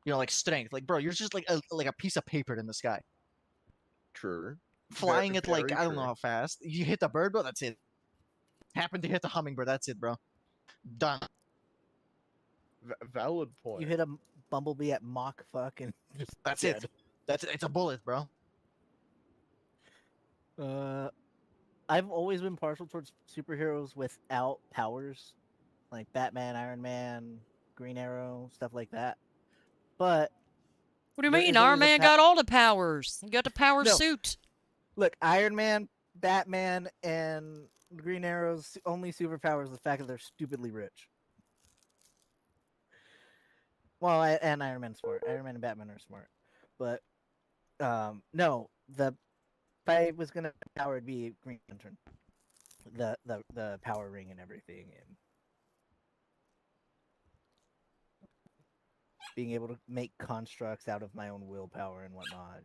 You know, like strength. Like, bro, you're just like a piece of paper in the sky. True. Flying at like Very I don't know true. how fast. You hit the bird, bro. That's it. Happen to hit the hummingbird. That's it, bro. Done. Valid point. You hit a bumblebee at Mach fuck and just That's dead. it. It's a bullet, bro. I've always been partial towards superheroes without powers, like Batman, Iron Man, Green Arrow, stuff like that. But What do you there mean? is Iron always a Man got all the powers. He got the power No. suit. Look, Iron Man, Batman, and Green Arrow's only superpower is the fact that they're stupidly rich. Well, and Iron Man's smart. Iron Man and Batman are smart, but no, if I was gonna power, it'd be Green Lantern, the power ring and everything, and being able to make constructs out of my own willpower and whatnot.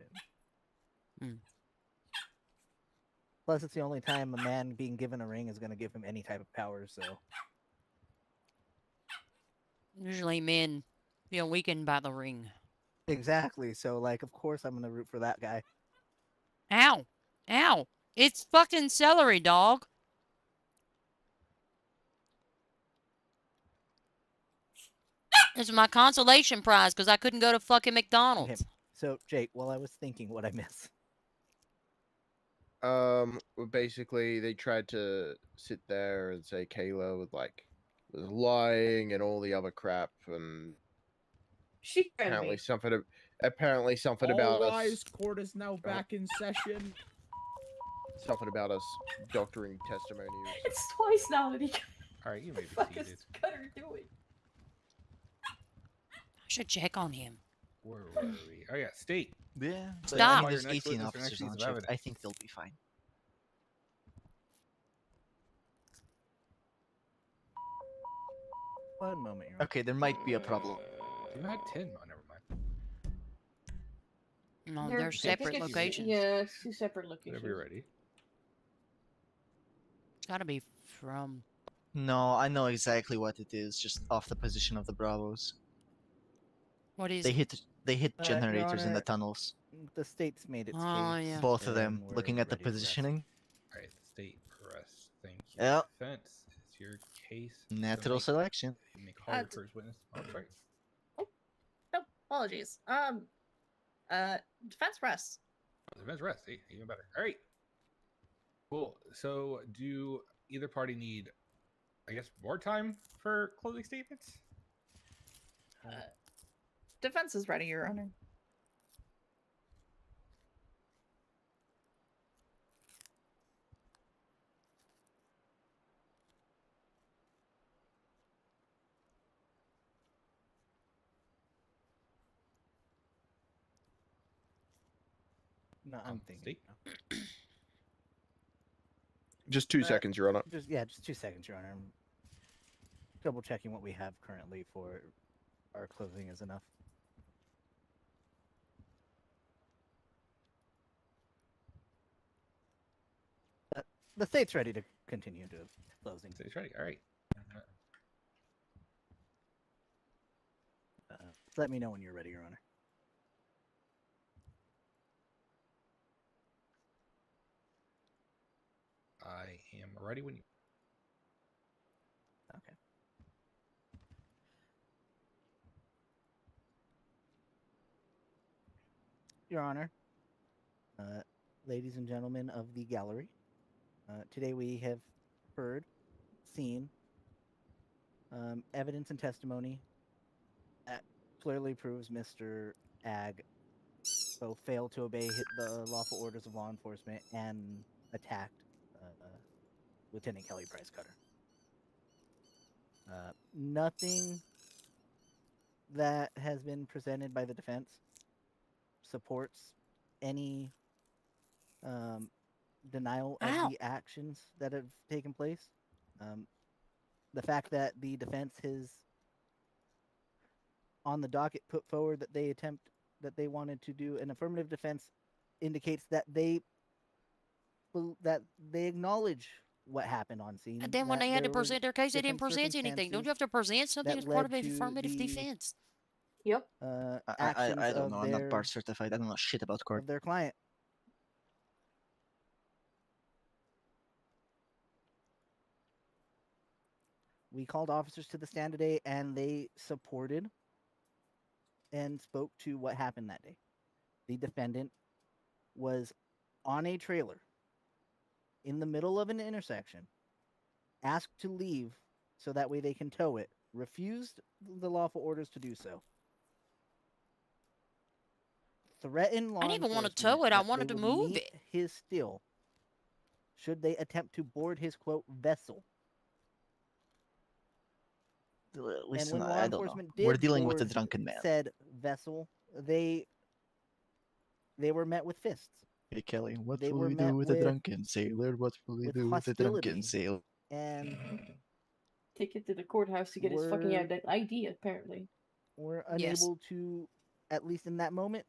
And plus, it's the only time a man being given a ring is going to give him any type of power. So Usually men feel weakened by the ring. exactly. So like, of course, I'm going to root for that guy. Ow! Ow! It's fucking celery, dog. This is my consolation prize because I couldn't go to fucking McDonald's. Okay. So Jake, while I was thinking, what I miss? Basically, they tried to sit there and say Kayla was lying and all the other crap, and She apparently me. something All about rise. us. Court is now back in session. Something about us doctoring testimonies. It's twice now that he. All right, you may be What the fuck seated. is Cutter doing? I should check on him. Where were we? Oh yeah, state. Yeah. But, Stop. I mean, there's Your next 18 witness or next officers piece on of shift. evidence. I think they'll be fine. One moment, Your Honor. Okay, there might be a problem. You had 10. Oh, never mind. No, They're- they're I think separate it's- locations. Yeah, it's two separate locations. Whenever you're ready. It's gotta be from. No, I know exactly what it is. Just off the position of the Bravos. What is They it? hit Your generators in the Honor, tunnels. The state's made its Oh, case. yeah. Both of them. and we're Looking at the ready to rest. positioning. All right, the state press. Thank you. Yep. Defense. It's your case. Natural Make- selection. Make Holly first witness. Oh, sorry. No, apologies. Defense press. Defense rest. Hey, even better. All right. Cool. So, do either party need, I guess, more time for closing statements? Defense is ready, Your Honor. No, I'm thinking. Just 2 seconds, Your Honor. Just 2 seconds, Your Honor. I'm double checking what we have currently for our closing is enough. The state's ready to continue to closing. State's ready. All right. Let me know when you're ready, Your Honor. I am ready when you. Okay. Your Honor, ladies and gentlemen of the gallery, today we have heard, seen, evidence and testimony that clearly proves Mr. Ag both failed to obey the lawful orders of law enforcement and attacked Lieutenant Kelly Price Cutter. Nothing that has been presented by the defense supports any denial of the actions that have taken place. The fact that the defense has on the docket put forward that they wanted to do an affirmative defense indicates that they acknowledge what happened on scene. And then when that they had to there was present their case, they didn't different present anything. Don't you have to circumstances present something that as part of led an to affirmative the defense? Yep. actions I don't of know. I'm not their bar certified. I don't know shit about court. of their client. We called officers to the stand today, and they supported and spoke to what happened that day. The defendant was on a trailer in the middle of an intersection, asked to leave so that way they can tow it, refused the lawful orders to do so. Threatened law I didn't even want to enforcement tow it. I that they wanted to would move meet it. his still should they attempt to board his quote vessel. Listen, and when law I don't know. enforcement did We're dealing with a board drunken man. said vessel, they were met with fists. Hey Kelly, what They will were we met do with a with- drunken sailor? What will we with do with a drunken hostility. sailor? And Take it to the courthouse to get his fucking Word. ID, apparently. were Yes. unable to, at least in that moment,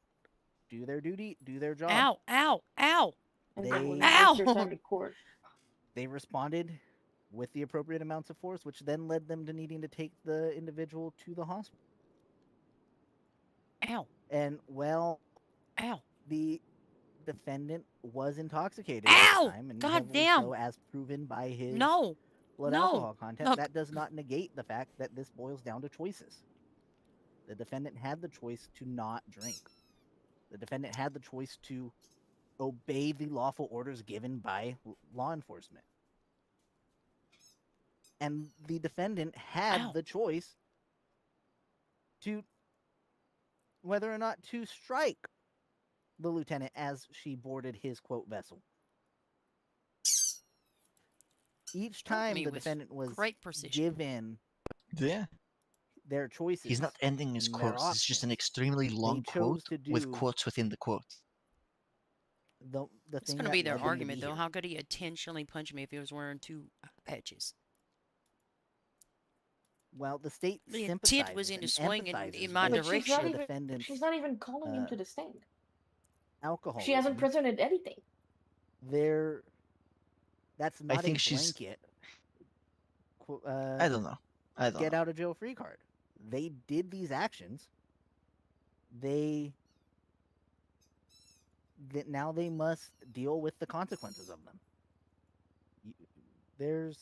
do their duty, do their job. Ow! Ow! Ow! And They- that was Ow! their time in court. They responded with the appropriate amounts of force, which then led them to needing to take the individual to the hospital. Ow! And well, Ow! the defendant was intoxicated Ow! at the time, and God heavily damn! so, as proven by his No! blood No! alcohol content. Look. That does not negate the fact that this boils down to choices. The defendant had the choice to not drink. The defendant had the choice to obey the lawful orders given by law enforcement. And the defendant had Ow. the choice to whether or not to strike the lieutenant as she boarded his quote vessel. Each Struck time me the with defendant was great precision. given Yeah. their choices. He's not ending his and their quotes. It's just an options, extremely long chose quote to with do quotes within the quote. the It's thing going to that be their led them to argument, be though. here. How could he intentionally punch me if he was wearing two patches? Well, the state The intent was sympathizes into and swinging empathizes in my with But she's not direction. the even. defendant's She's not even calling him to the stand. alcoholism. She hasn't presented anything. There, that's not think a she's- blanket. I don't know. I don't Get know. out of jail free card. They did these actions. Now they must deal with the consequences of them. There's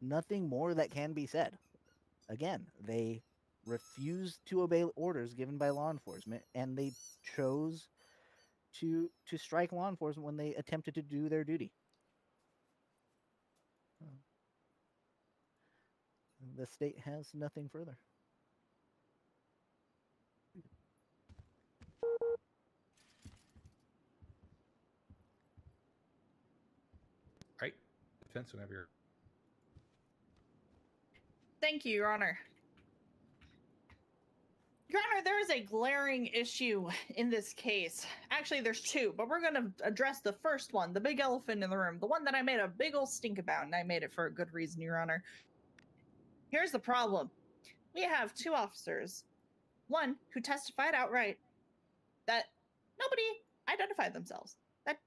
nothing more that can be said. Again, they refused to obey orders given by law enforcement, and they chose to strike law enforcement when they attempted to do their duty. The state has nothing further. Right? Defense whenever you're. Thank you, Your Honor. Your Honor, there is a glaring issue in this case. Actually, there's two, but we're going to address the first one, the big elephant in the room, the one that I made a big ol' stink about, and I made it for a good reason, Your Honor. Here's the problem. We have two officers, one who testified outright that nobody identified themselves, that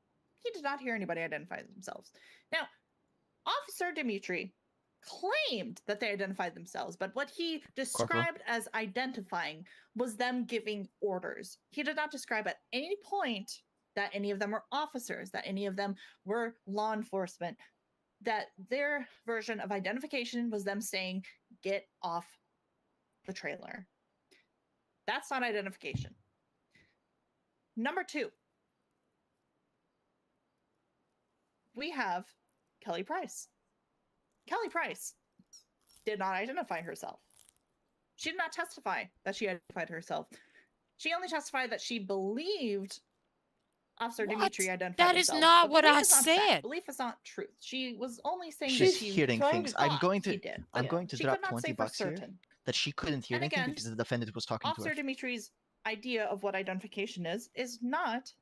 he did not hear anybody identify themselves. Now, Officer Dimitri claimed that they identified themselves, but what he described as identifying was them giving orders. He did not describe at any point that any of them were officers, that any of them were law enforcement, that their version of identification was them saying, "Get off the trailer." That's not identification. Number two, we have Kelly Price. Kelly Price did not identify herself. She did not testify that she identified herself. She only testified that she believed Officer Dimitri identified That is himself. not But what belief I is not fact. said. Belief is not truth. She was only saying She's that she hearing things. I'm thought going to. he did. I'm but going to she drop could not say for $20 here certain. that she couldn't hear And anything again, because the defendant was talking to Officer her. Dimitri's idea of what identification is not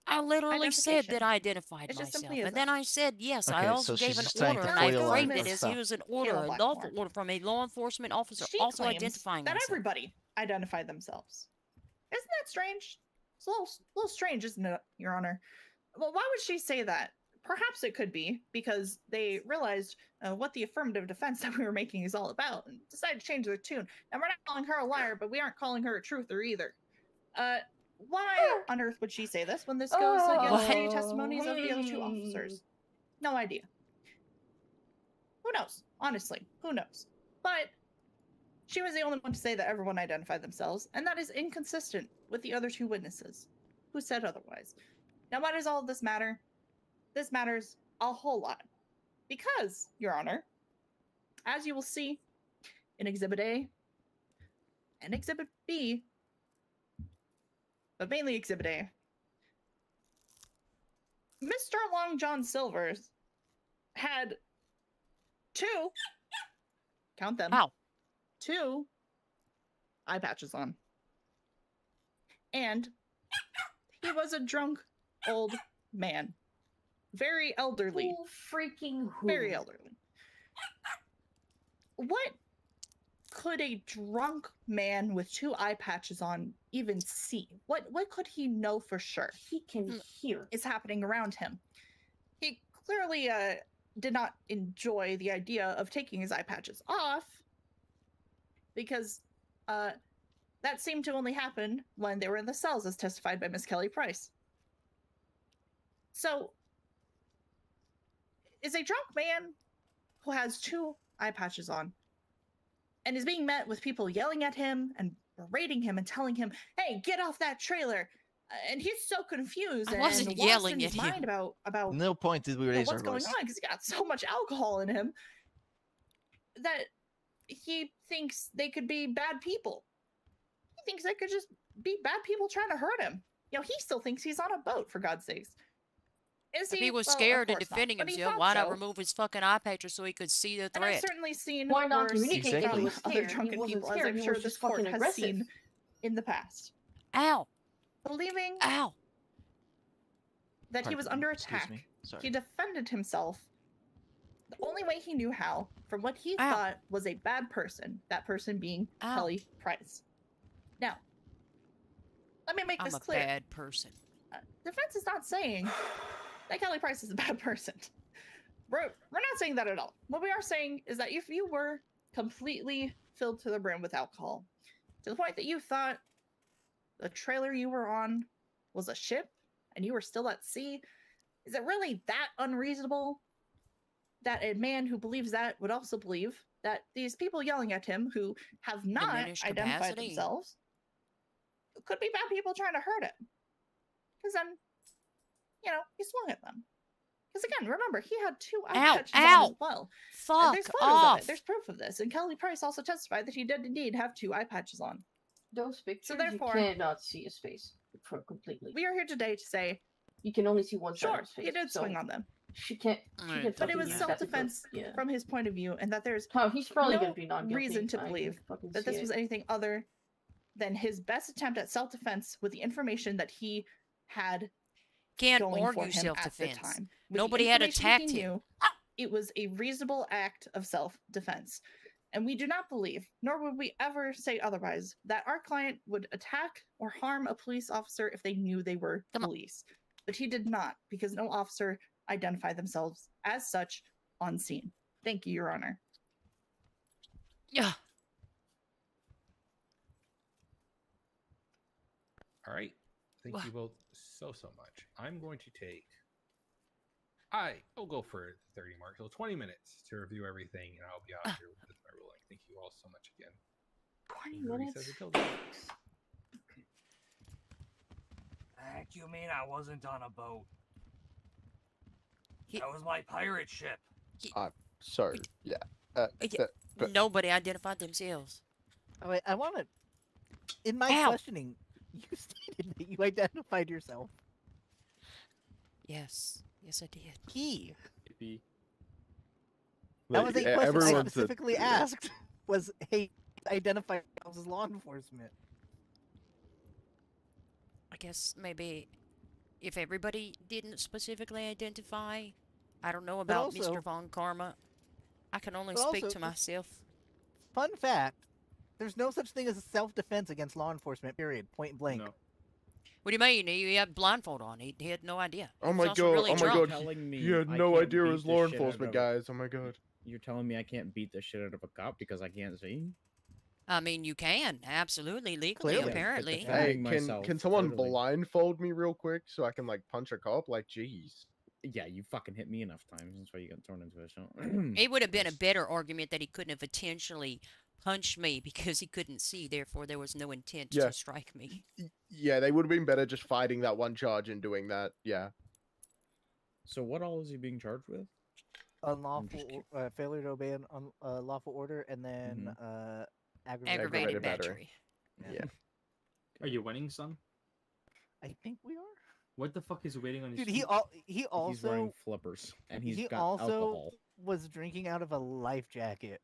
I literally said that identification. I identified It just myself, simply and isn't. then I said yes. I Okay, also so she's gave an just trying order, to and I foil framed our it as stuff. it was an order, Kayla a Blackmore. lawful order from a law enforcement officer, She also claims identifying that myself. everybody identified themselves. Isn't that strange? It's a little strange, isn't it, Your Honor? Well, why would she say that? Perhaps it could be because they realized what the affirmative defense that we were making is all about and decided to change their tune. And we're not calling her a liar, but we aren't calling her a truther either. Why on earth would she say this when this goes against the testimonies of the other two officers? No idea. Who knows? Honestly, who knows? But she was the only one to say that everyone identified themselves, and that is inconsistent with the other two witnesses who said otherwise. Now, why does all of this matter? This matters a whole lot. Because, Your Honor, as you will see in Exhibit A and Exhibit B, but mainly Exhibit A, Mr. Long John Silvers had two, count them, two eye patches on. And he was a drunk old man. Very elderly. Freaking who? Very elderly. What could a drunk man with two eye patches on even see? What could he know for sure? He can hear. Is happening around him. He clearly did not enjoy the idea of taking his eye patches off because that seemed to only happen when they were in the cells, as testified by Miss Kelly Price. So, is a drunk man who has two eye patches on and is being met with people yelling at him and berating him and telling him, "Hey, get off that trailer!" And he's so confused and wasn't lost yelling in his at him. mind about No point did we raise what's our going voice. on because he's got so much alcohol in him that he thinks they could be bad people. He thinks they could just be bad people trying to hurt him. You know, he still thinks he's on a boat, for God's sakes. Is If he was Well, of scared and course not, defending but he himself, thought why not so. remove his fucking eye patches so he could see the And I've threat? certainly seen Why not worse communicate if he from was other scared? He drunken wasn't people, as scared, I'm he sure was this just court fucking has aggressive. seen in the past. Ow! Believing Ow! that he was Pardon me, under excuse attack, me, sorry. he defended himself the only way he knew how, from what he Ow. thought was a bad person, that person being Ow. Kelly Price. Now, let me make I'm this a clear. bad person. Defense is not saying that Kelly Price is a bad person. We're not saying that at all. What we are saying is that if you were completely filled to the brim with alcohol, to the point that you thought the trailer you were on was a ship and you were still at sea, is it really that unreasonable that a man who believes that would also believe that these people yelling at him who have not Diminished identified capacity. themselves could be bad people trying to hurt him? Because then, he swung at them. Because again, remember, he had 2 eye patches on as well. Fuck There's photos off. of it. There's proof of this. And Kelly Price also testified that he did indeed have 2 eye patches on. Those pictures, therefore- you cannot see his face completely. We are here today to say, You can only see one side sure, of his face. he did so swing on them. She can't. Alright, can't But it fucking was use that to self-defense prove- Yeah. from his point of view, and that there's Oh, he's probably no gonna be not guilty. reason to I can believe fucking that see this it. was anything other than his best attempt at self-defense with the information that he had Can't going for argue him self-defense. at the time. With the Nobody had information attacked he him. knew, it was a reasonable act of self-defense. And we do not believe, nor would we ever say otherwise, that our client would attack or harm a police officer if they knew they were police. But he did not, because no officer identified themselves as such on scene. Thank you, Your Honor. Yeah. All right. Thank Wha- you both so much. I'm going to take. I'll go for the 30 mark. So 20 minutes to review everything, and I'll be out here with my ruling. Thank you all so much again. 20 Rudy minutes. says until then. Heck, you mean I wasn't on a boat? He- That was my pirate ship. So yeah. Yeah, but- Nobody identified themselves. Oh, wait, I want to. In my Ow. questioning, you stated that you identified yourself. Yes. Yes, I did. He. Like, That was a question I everyone said- specifically asked. Was, hey, identify yourselves as law enforcement. I guess maybe if everybody didn't specifically identify, I don't know about also- Mr. Von Karma. I can only but speak also, to just- myself. Fun fact: there's no such thing as self-defense against law enforcement. Period. Point blank. No. What do you mean? He had blindfold on. He had no idea. Oh He was my also god! really oh my drunk. god! Telling me He had I no can't idea it beat was the law shit out enforcement, of- guys. Oh my god! You're telling me I can't beat the shit out of a cop because I can't see? I mean, you can absolutely legally, Clearly. apparently. Yeah, Hey, defending can myself, someone totally. blindfold me real quick so I can like punch a cop? Like, jeez. Yeah, you fucking hit me enough times. That's why you got thrown into a shot. It would have been a better argument that he couldn't have intentionally punched me because he couldn't see. Therefore, there was no intent Yeah. to strike me. Yeah, they would have been better just fighting that one charge and doing that. Yeah. So what all is he being charged with? Unlawful failure to obey an unlawful order, and then aggravated, Aggravated battery. battery. Yeah. Are you winning, son? I think we are. What the fuck is waiting on his Dude, feet? he He's wearing also flippers and he's he got also alcohol. was drinking out of a life jacket,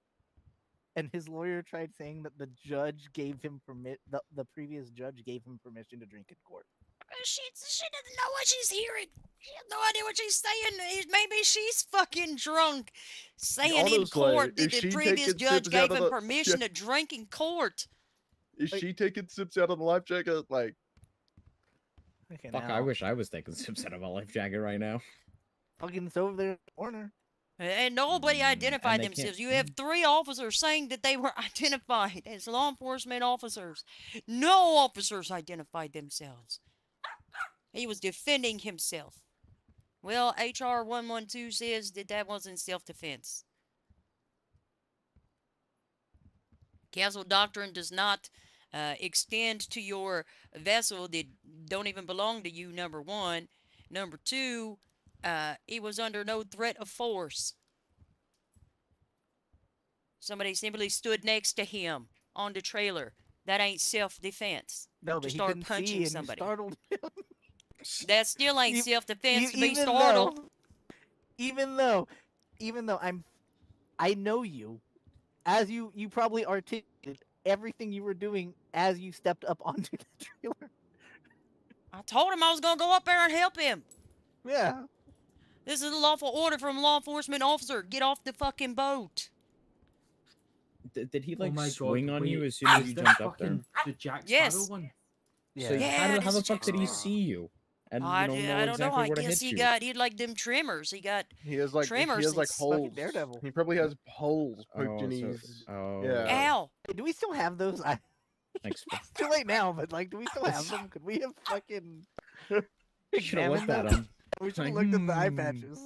and his lawyer tried saying that the judge gave him the previous judge gave him permission to drink in court. She doesn't know what she's hearing. She has no idea what she's saying. Maybe she's fucking drunk. Saying in Honestly, court that is the she previous taking judge sips gave out of him the- permission to drink in court. Is she taking sips out of the life jacket? Like, Okay, Fuck, now, I wish I was taking sips out of a life jacket right now. fucking it's over there in the corner. And nobody identified they can't themselves. You have 3 officers saying that they were identified as law enforcement officers. No officers identified themselves. He was defending himself. Well, HR 112 says that that wasn't self-defense. Castle doctrine does not extend to your vessel that don't even belong to you, number 1. Number 2, he was under no threat of force. Somebody simply stood next to him on the trailer. That ain't self-defense. No, to but he start couldn't punching see, and you somebody. startled him. That still ain't E- self-defense to be even startled. though, even though I know you, as you probably articulated everything you were doing as you stepped up onto the trailer. I told him I was gonna go up there and help him. Yeah. This is a lawful order from a law enforcement officer. Get off the fucking boat. Did he Oh like my swing God, on you wait, as soon as is you this jumped up there? fucking the Jack Yes. Sparrow one? Yeah. So Yeah, how this the is fuck Jack did he Sparrow. see you? And I, know I don't know. exactly I where to guess hit he you? had like them tremors. He got He has like tremors. and holes. Daredevil. He probably has holes poked Oh, in so, his. oh, Yeah. Ow! Hey, do we still have those? Thanks. It's too late now, but like, do we still have them? Could we have fucking Should have looked examined at them? him. We should have Like, looked at the eye patches.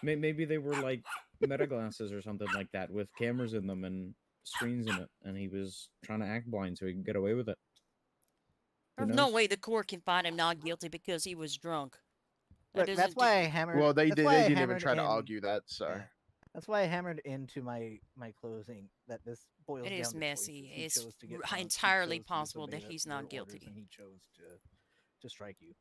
Maybe they were like meta glasses or something like that with cameras in them and screens in it, and he was trying to act blind so he could get away with it. Who There's no knows? way the court can find him not guilty because he was drunk. Look, that's doesn't why I hammered. Well, they that's why I didn't even hammered try to in- argue that. So Yeah. That's why I hammered into my closing that this boils It down is to messy. choices. He It's chose to get r- drunk, he entirely chose to possible disobey that he's your not orders, guilty. and he chose to strike you.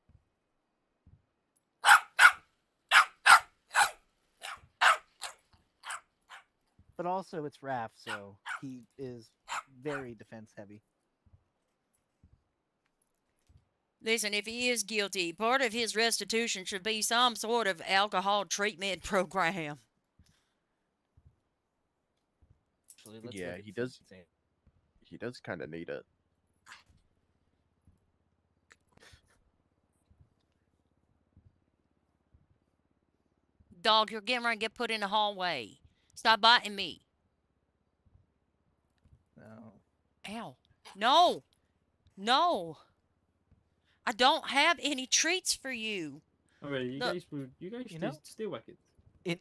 But also, it's Raph, so he is very defense heavy. Listen, if he is guilty, part of his restitution should be some sort of alcohol treatment program. Actually, let's yeah, look at he some does. examples. He does kind of need it. Dog, you're getting ready to get put in the hallway. Stop biting me. No. Ow. No. No. I don't have any treats for you. Alright, you Look, guys you know- stay wicked.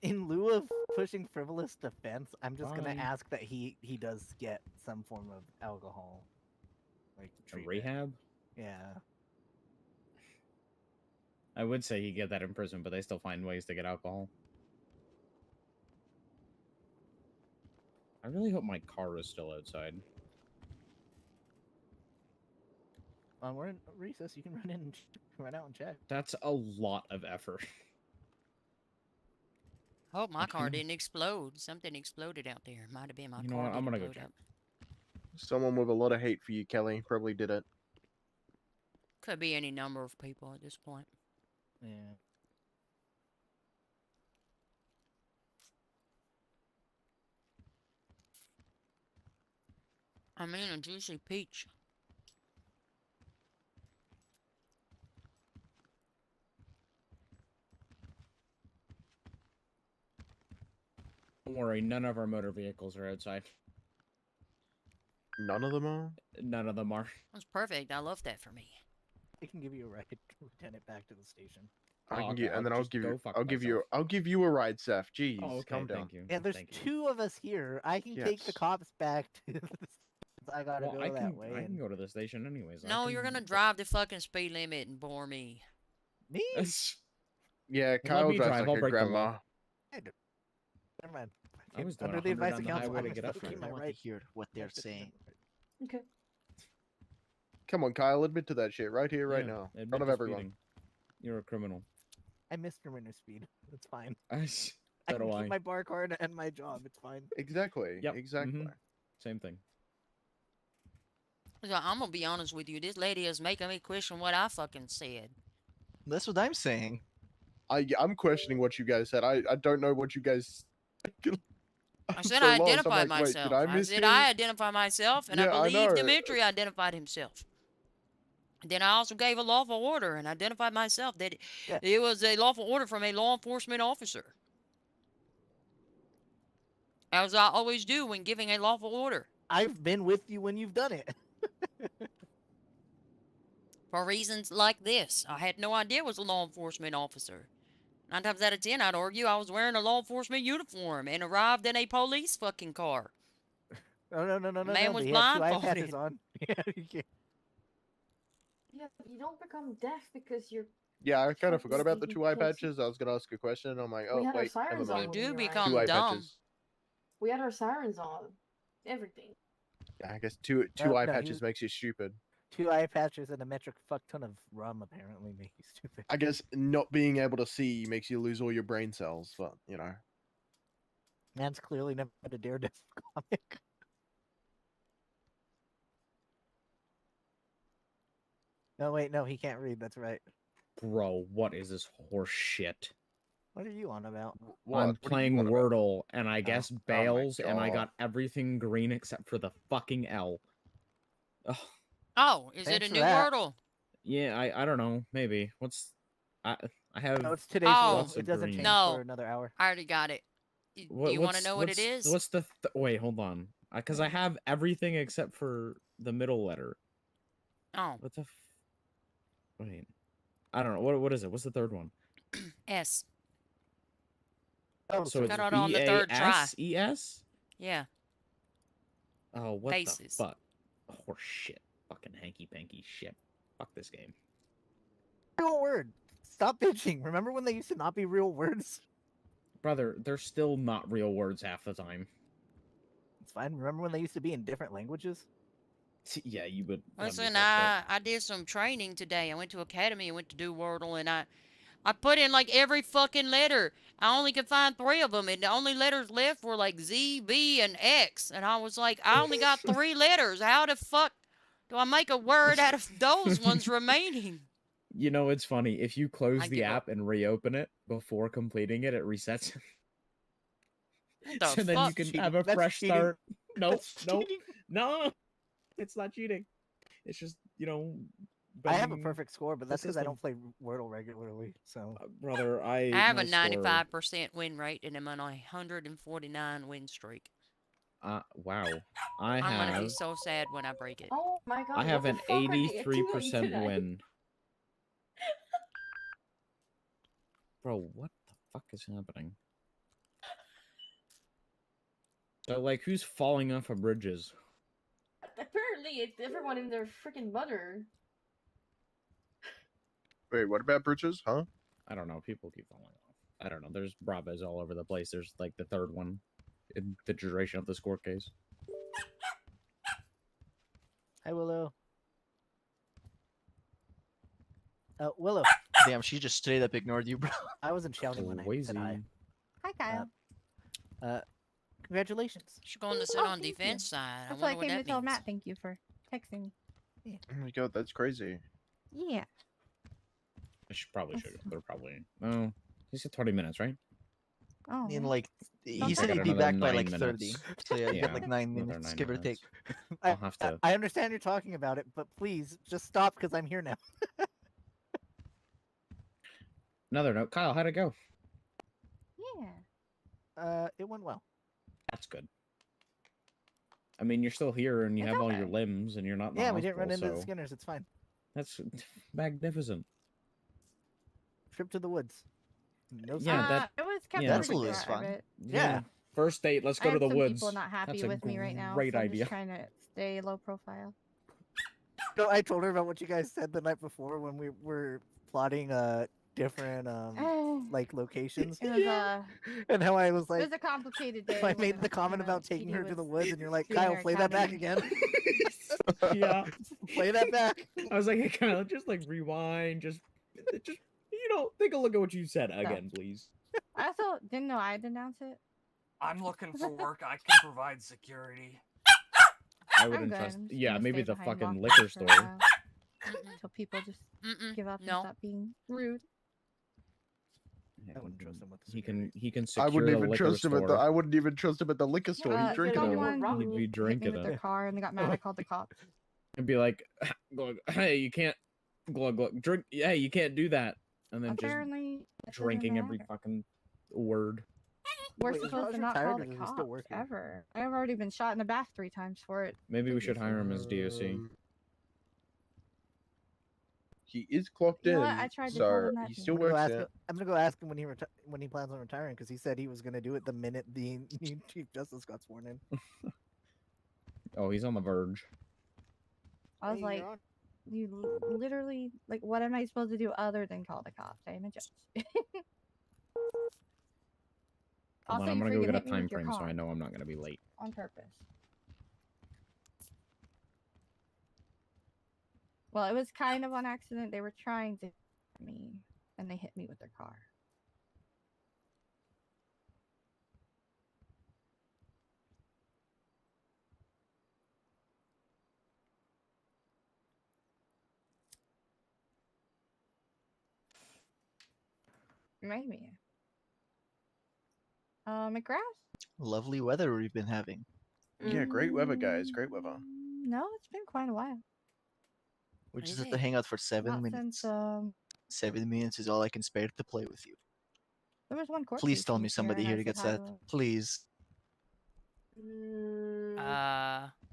In lieu of pushing frivolous defense, I'm just gonna Bye. ask that he does get some form of alcohol, like A treatment. rehab? Yeah. I would say you get that in prison, but they still find ways to get alcohol. I really hope my car is still outside. We're in recess. You can run in, and run out and check. That's a lot of effort. Hope my car Okay. didn't explode. Something exploded out there. Might have been my You know car. what, I'm didn't gonna go blow check. up. Someone with a lot of hate for you, Kelly, probably did it. Could be any number of people at this point. Yeah. I mean, a juicy peach. Don't worry, none of our motor vehicles are outside. None of them are. None of them are. That's perfect. I love that for me. I can give you a ride, Lieutenant, back to the station. I can okay, give, and then I'll I'll just give go you. fuck I'll myself. give you a ride, Seth. Jeez, Oh, okay, calm down. thank you. Yeah, there's thank you. 2 of us here. I can take the Yes. cops back to the I gotta Well, go I that can, way. I can and- go to the station anyways. I No, can- you're gonna drive the fucking speed limit and bore me. Me? Yeah, Let Kyle me drives drive, like I'll a break the law. grandma. Never mind. I was doing Under the 100 advice on of the counsel, highway I'm to get supposed up to here. keep my I want right. to hear what they're saying. Okay. Come on, Kyle, admit to that shit right here, right Yeah, now, in admit front of to everyone. speeding. You're a criminal. I misdemeanor speed. It's fine. I I so can do keep I. my bar card and my job. It's fine. Exactly. Yep, Exactly. Same thing. So I'm gonna be honest with you. This lady is making me question what I fucking said. That's what I'm saying. I'm questioning what you guys said. I don't know what you guys. I said I identified Wait, myself. did I miss said you? I identified myself, and Yeah, I I believe know. Dimitri identified himself. Then I also gave a lawful order and identified myself that Yeah. it was a lawful order from a law enforcement officer. As I always do when giving a lawful order. I've been with you when you've done it. For reasons like this. I had no idea it was a law enforcement officer. 9 times out of 10, I'd argue I was wearing a law enforcement uniform and arrived in a police fucking car. No. Man was They had 2 eye blindfolded. patches on. Yeah, you can't. Yeah, but you don't become deaf because you're. Yeah, I kind of Fuck, forgot this about the thing 2 eye takes- patches. I was gonna ask a question. And I'm like, We oh had our wait, never sirens on mind. You do when we become 2 eye dumb. patches. We had our sirens on. Everything. Yeah, I guess two No, eye no, he patches was- makes you stupid. 2 eye patches and a metric fuck ton of rum apparently make you stupid. I guess not being able to see makes you lose all your brain cells, but you know. Man's clearly never read a Daredevil comic. No, wait, no, he can't read. That's right. Bro, what is this horse shit? What are you on about? What? I'm What are you playing on about? Wordle, and I guess my Bales, and I God. got everything green except for the fucking L. Ugh. Oh, is it Thanks a for new that. Wordle? Yeah, I don't know. Maybe. I have No, it's today's Oh, rule. lots It of doesn't green. change for No. another hour. I already got it. Do you want to know what it is? What's the wait? Hold on, because I have everything except for the middle letter. Oh, What the? Wait, I don't know. What is it? What's the third one? S. Oh, So it's Got it on the third try. BASES? Yeah. Oh, what Bases. the fuck? Horse shit. Fucking hanky panky shit. Fuck this game. Real word. Stop bitching. Remember when they used to not be real words? Brother, they're still not real words half the time. It's fine. Remember when they used to be in different languages? Yeah, you would. Listen, I did some training today. I went to academy and went to do Wordle, and I put in like every fucking letter. I only could find 3 of them, and the only letters left were like Z, B, and X. And I was like, I only got 3 letters. How the fuck do I make a word out of those ones remaining? You know, it's funny. If you close I the give app up. and reopen it before completing it, it resets. What the So then you fuck? can Cheating. have a That's fresh cheating. start. Nope, That's nope, cheating. no. It's not cheating. It's just, you know. I have a bending perfect score, but the that's because I system. don't play Wordle regularly. So Brother, I have my a score- 95% win rate, and I'm on a 149 win streak. Wow. I I'm gonna be have so sad when I break it. Oh my god. I have what an the fuck are they doing 83% tonight? win. Bro, what the fuck is happening? So, like, who's falling off of bridges? Apparently, it's everyone in their freaking mother. Wait, what about bridges? Huh? I don't know. People keep falling off. I don't know. There's Bravas all over the place. There's, like, the third one in the duration of the score case. hi, Willow. Willow. Damn, she just straight up ignored you, bro. I wasn't shouting when I said hi. Hi, Kyle. Congratulations. She's going to sit Oh, on thank you. defense side. I That's why I wonder what came to that tell means. Matt thank you for texting me. Oh my god, that's crazy. Yeah. I probably should. They're probably. Oh, he said 20 minutes, right? Oh. Mm-hmm. In like, Don't he said I he'd got be another back by 9 like 30. minutes. So yeah, you got Yeah, like 9 another minutes, 9 give or take. minutes. I'll have to. I understand you're talking about it, but please just stop because I'm here now. Another note. Kyle, how'd it go? Yeah. It went well. That's good. I mean, you're still here and you It's have all your okay. limbs and you're not in the Yeah, we didn't run hospital, into the so Skinners. It's fine. That's magnificent. Trip to the woods. No Yeah, Skinners. that- It was kept yeah. pretty That's private. Yeah. First date, let's I go to have the some woods. people not happy That's a with me right now. great So I'm idea. just trying to stay low profile. No, I told her about what you guys said the night before when we were plotting different like locations. It was And how I was it like, was a complicated day. I when made the comment when about taking PD her to the was woods, and you're like, doing Kyle, her play that back academy. again. Yeah. Play that back. I was like, hey, Kyle, just like rewind, just take a look at what you said again, please. I also didn't know I'd announce it. I'm looking for work. I can provide security. I I'm wouldn't good. trust. I'm just Yeah, gonna maybe stay the behind fucking lockers liquor for a store. while until people just give up and No. stop being rude. I wouldn't trust him with the He can secure I wouldn't the even liquor trust him at the. store. I wouldn't even trust him at the liquor store. He's drinking it. Someone He'd who be hit me drinking with their it. car and they got mad. I called the cops. And be like, glug, hey, you can't glug glug drink. Yeah, you can't do that. And then Apparently, it just drinking doesn't every matter. fucking word. We're Wait, is supposed Raj to not retired call or the is he still cops working? ever. I've already been shot in the back 3 times for it. Maybe we should previously. hire him as DOC. He is clocked You know in, what? I tried to tell so him that he too. still I'm gonna go works ask there. him, I'm gonna go ask him when he plans on retiring because he said he was gonna do it the minute the new Chief Justice got sworn in. Oh, he's on the verge. I was Hey, like, you're on. you literally, like, what am I supposed to do other than call the cops? I am a judge. Hold on, Also, I'm you gonna go freaking get a hit me time with your frame so I car know I'm not gonna be late. on purpose. Well, it was kind of on accident. They were trying to hit me, and they hit me with their car. Maybe. McGrath? Lovely weather we've been having. Yeah, great weather, guys. Great weather. No, it's been quite a while. We just Is have to it? hang out for 7 Not minutes. since 7 minutes is all I can spare to play with you. there was one court Please case tell he me was somebody and I here said gets hi that. to him. Please.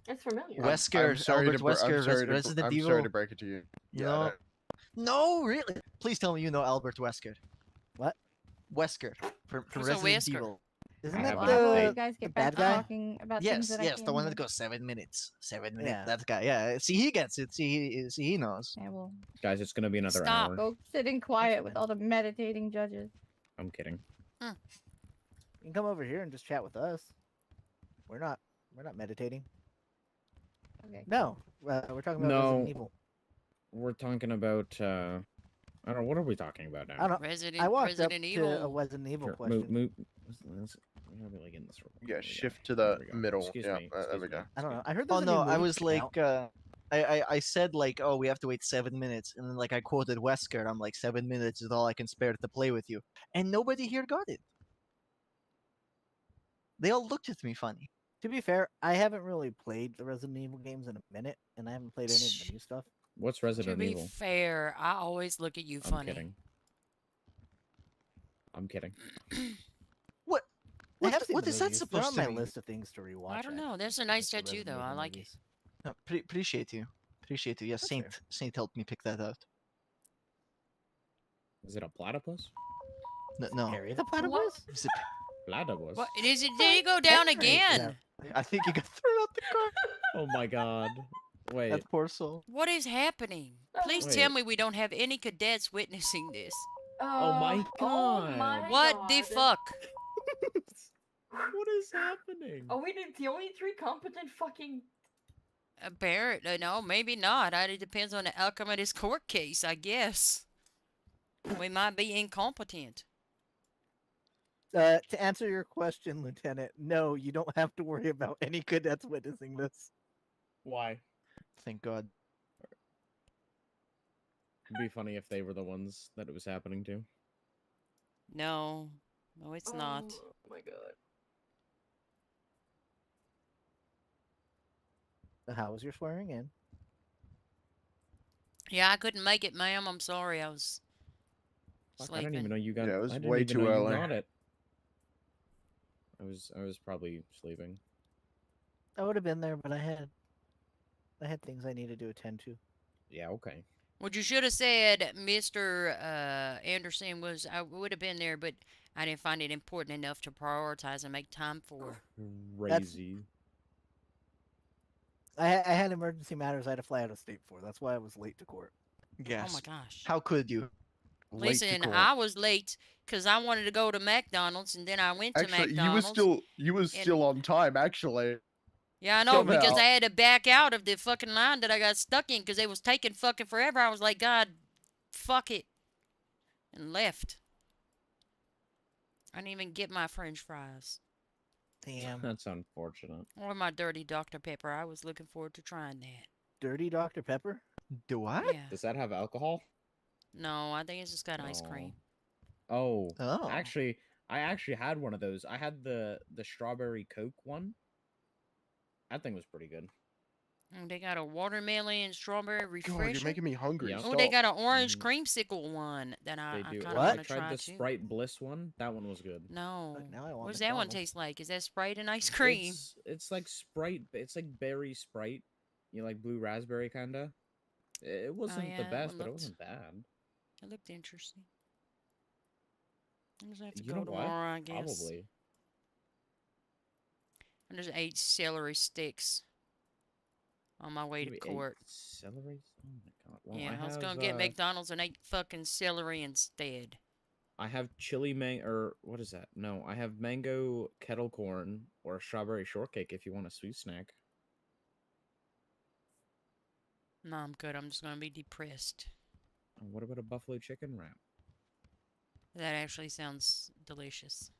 It's familiar. Wesker, I'm sorry Albert to br- I'm Wesker, sorry to br- Resident I'm Evil. sorry to break it to you. You Yeah, know? No, really. Please tell me you know Albert Wesker. What? Wesker from Who's a Resident Wesker? Evil. Isn't I that haven't Why will played. you guys the get back bad to guy? talking about things Yes, that I yes, the can't one hear? that goes 7 minutes. 7 minutes. Yeah. That guy. Yeah. See, he gets it. See, he knows. Yeah, well, Guys, it's gonna be another Stop. hour. go sit in quiet with all the meditating judges. I'm kidding. You can come over here and just chat with us. We're not meditating. Okay. No, we're talking about No. Resident Evil. We're talking about. I don't know. What are we talking about now? I don't know. Resident I walked Resident up to a Evil. Resident Evil Sure, question. Move. We gotta be like in this room. Yeah, There we go. shift to There the we go. middle. Excuse Yeah, me. there we excuse go. me, I don't know. excuse I heard Oh there's a new no, I movie was coming like, out. I said like, oh, we have to wait 7 minutes, and then like I quoted Wesker. I'm like, 7 minutes is all I can spare to play with you, and nobody here got it. They all looked at me funny. To be fair, I haven't really played the Resident Evil games in a minute, and I haven't played any of the new stuff. What's To Resident be Evil? fair, I always look at you I'm funny. kidding. I'm kidding. What? I have What, seen what the is that movies. They're supposed on to my mean? list of things to rewatch. I don't know. actually, There's a nice like the tattoo though. Resident I Evil like movies. No, appreciate you. Appreciate you. Yes, That's Saint. fair. Saint helped me pick that out. Is it a platypus? No. Harry the Platypus? Is it- Platypus. What? Is it? There you go down Henry, again. I think you got thrown out the car. Oh my god. Wait. That poor soul. What is happening? Please tell Wait. me we don't have any cadets witnessing this. Oh my Oh god. my What the God. fuck? What is happening? Are we the only three competent fucking? Apparently, no, maybe not. It depends on the outcome of this court case, I guess. We might be incompetent. To answer your question, Lieutenant, no, you don't have to worry about any cadets witnessing this. Why? Thank God. It'd be funny if they were the ones that it was happening to. No, no, it's not. Oh my God. So how was your swearing in? Yeah, I couldn't make it, ma'am. I'm sorry. I was Fuck, I sleeping. didn't even know you got. Yeah, it was I didn't way even too know early. You got it. I was probably sleeping. I would have been there, but I had things I needed to attend to. Yeah. Okay. What you should have said, Mr. Anderson, was I would have been there, but I didn't find it important enough to prioritize and make time for. Crazy. I had emergency matters I had to fly out of state for. That's why I was late to court. Yes. Oh my gosh. How could you? Late to Listen, court. I was late because I wanted to go to McDonald's, and then I went to Actually, McDonald's. you was still on time. Actually, Yeah, I know, because somehow. I had to back out of the fucking line that I got stuck in because it was taking fucking forever. I was like, God, fuck it. And left. I didn't even get my french fries. Damn. That's unfortunate. Or my dirty Dr. Pepper. I was looking forward to trying that. Dirty Dr. Pepper? Do what? Yeah. Does that have alcohol? No, I think it's just got ice Aw. cream. Oh. Oh. Actually, I actually had one of those. I had the strawberry Coke one. That thing was pretty good. And they got a watermelon strawberry God, refresher. you're making me hungry. Yeah. Oh, they got Stop. an orange Mhm. creamsicle one that I They kind do. of I want to tried try the too. Sprite Bliss one. That one was good. No. Fuck, now I want What does that one McDonald's. taste like? Is that Sprite and ice cream? It's like Sprite. It's like berry Sprite. You know, like blue raspberry kinda. It wasn't yeah, the that best, one but it looked- wasn't bad. It looked interesting. I'm just gonna have to You go know what? tomorrow, I guess. Probably. I just ate celery sticks on my way You to ate court. celery? Oh my god. Well, Yeah, I was have, gonna get McDonald's and ate fucking celery instead. I have chili or what is that? No, I have mango kettle corn or strawberry shortcake if you want a sweet snack. No, I'm good. I'm just gonna be depressed. And what about a buffalo chicken wrap? That actually sounds delicious.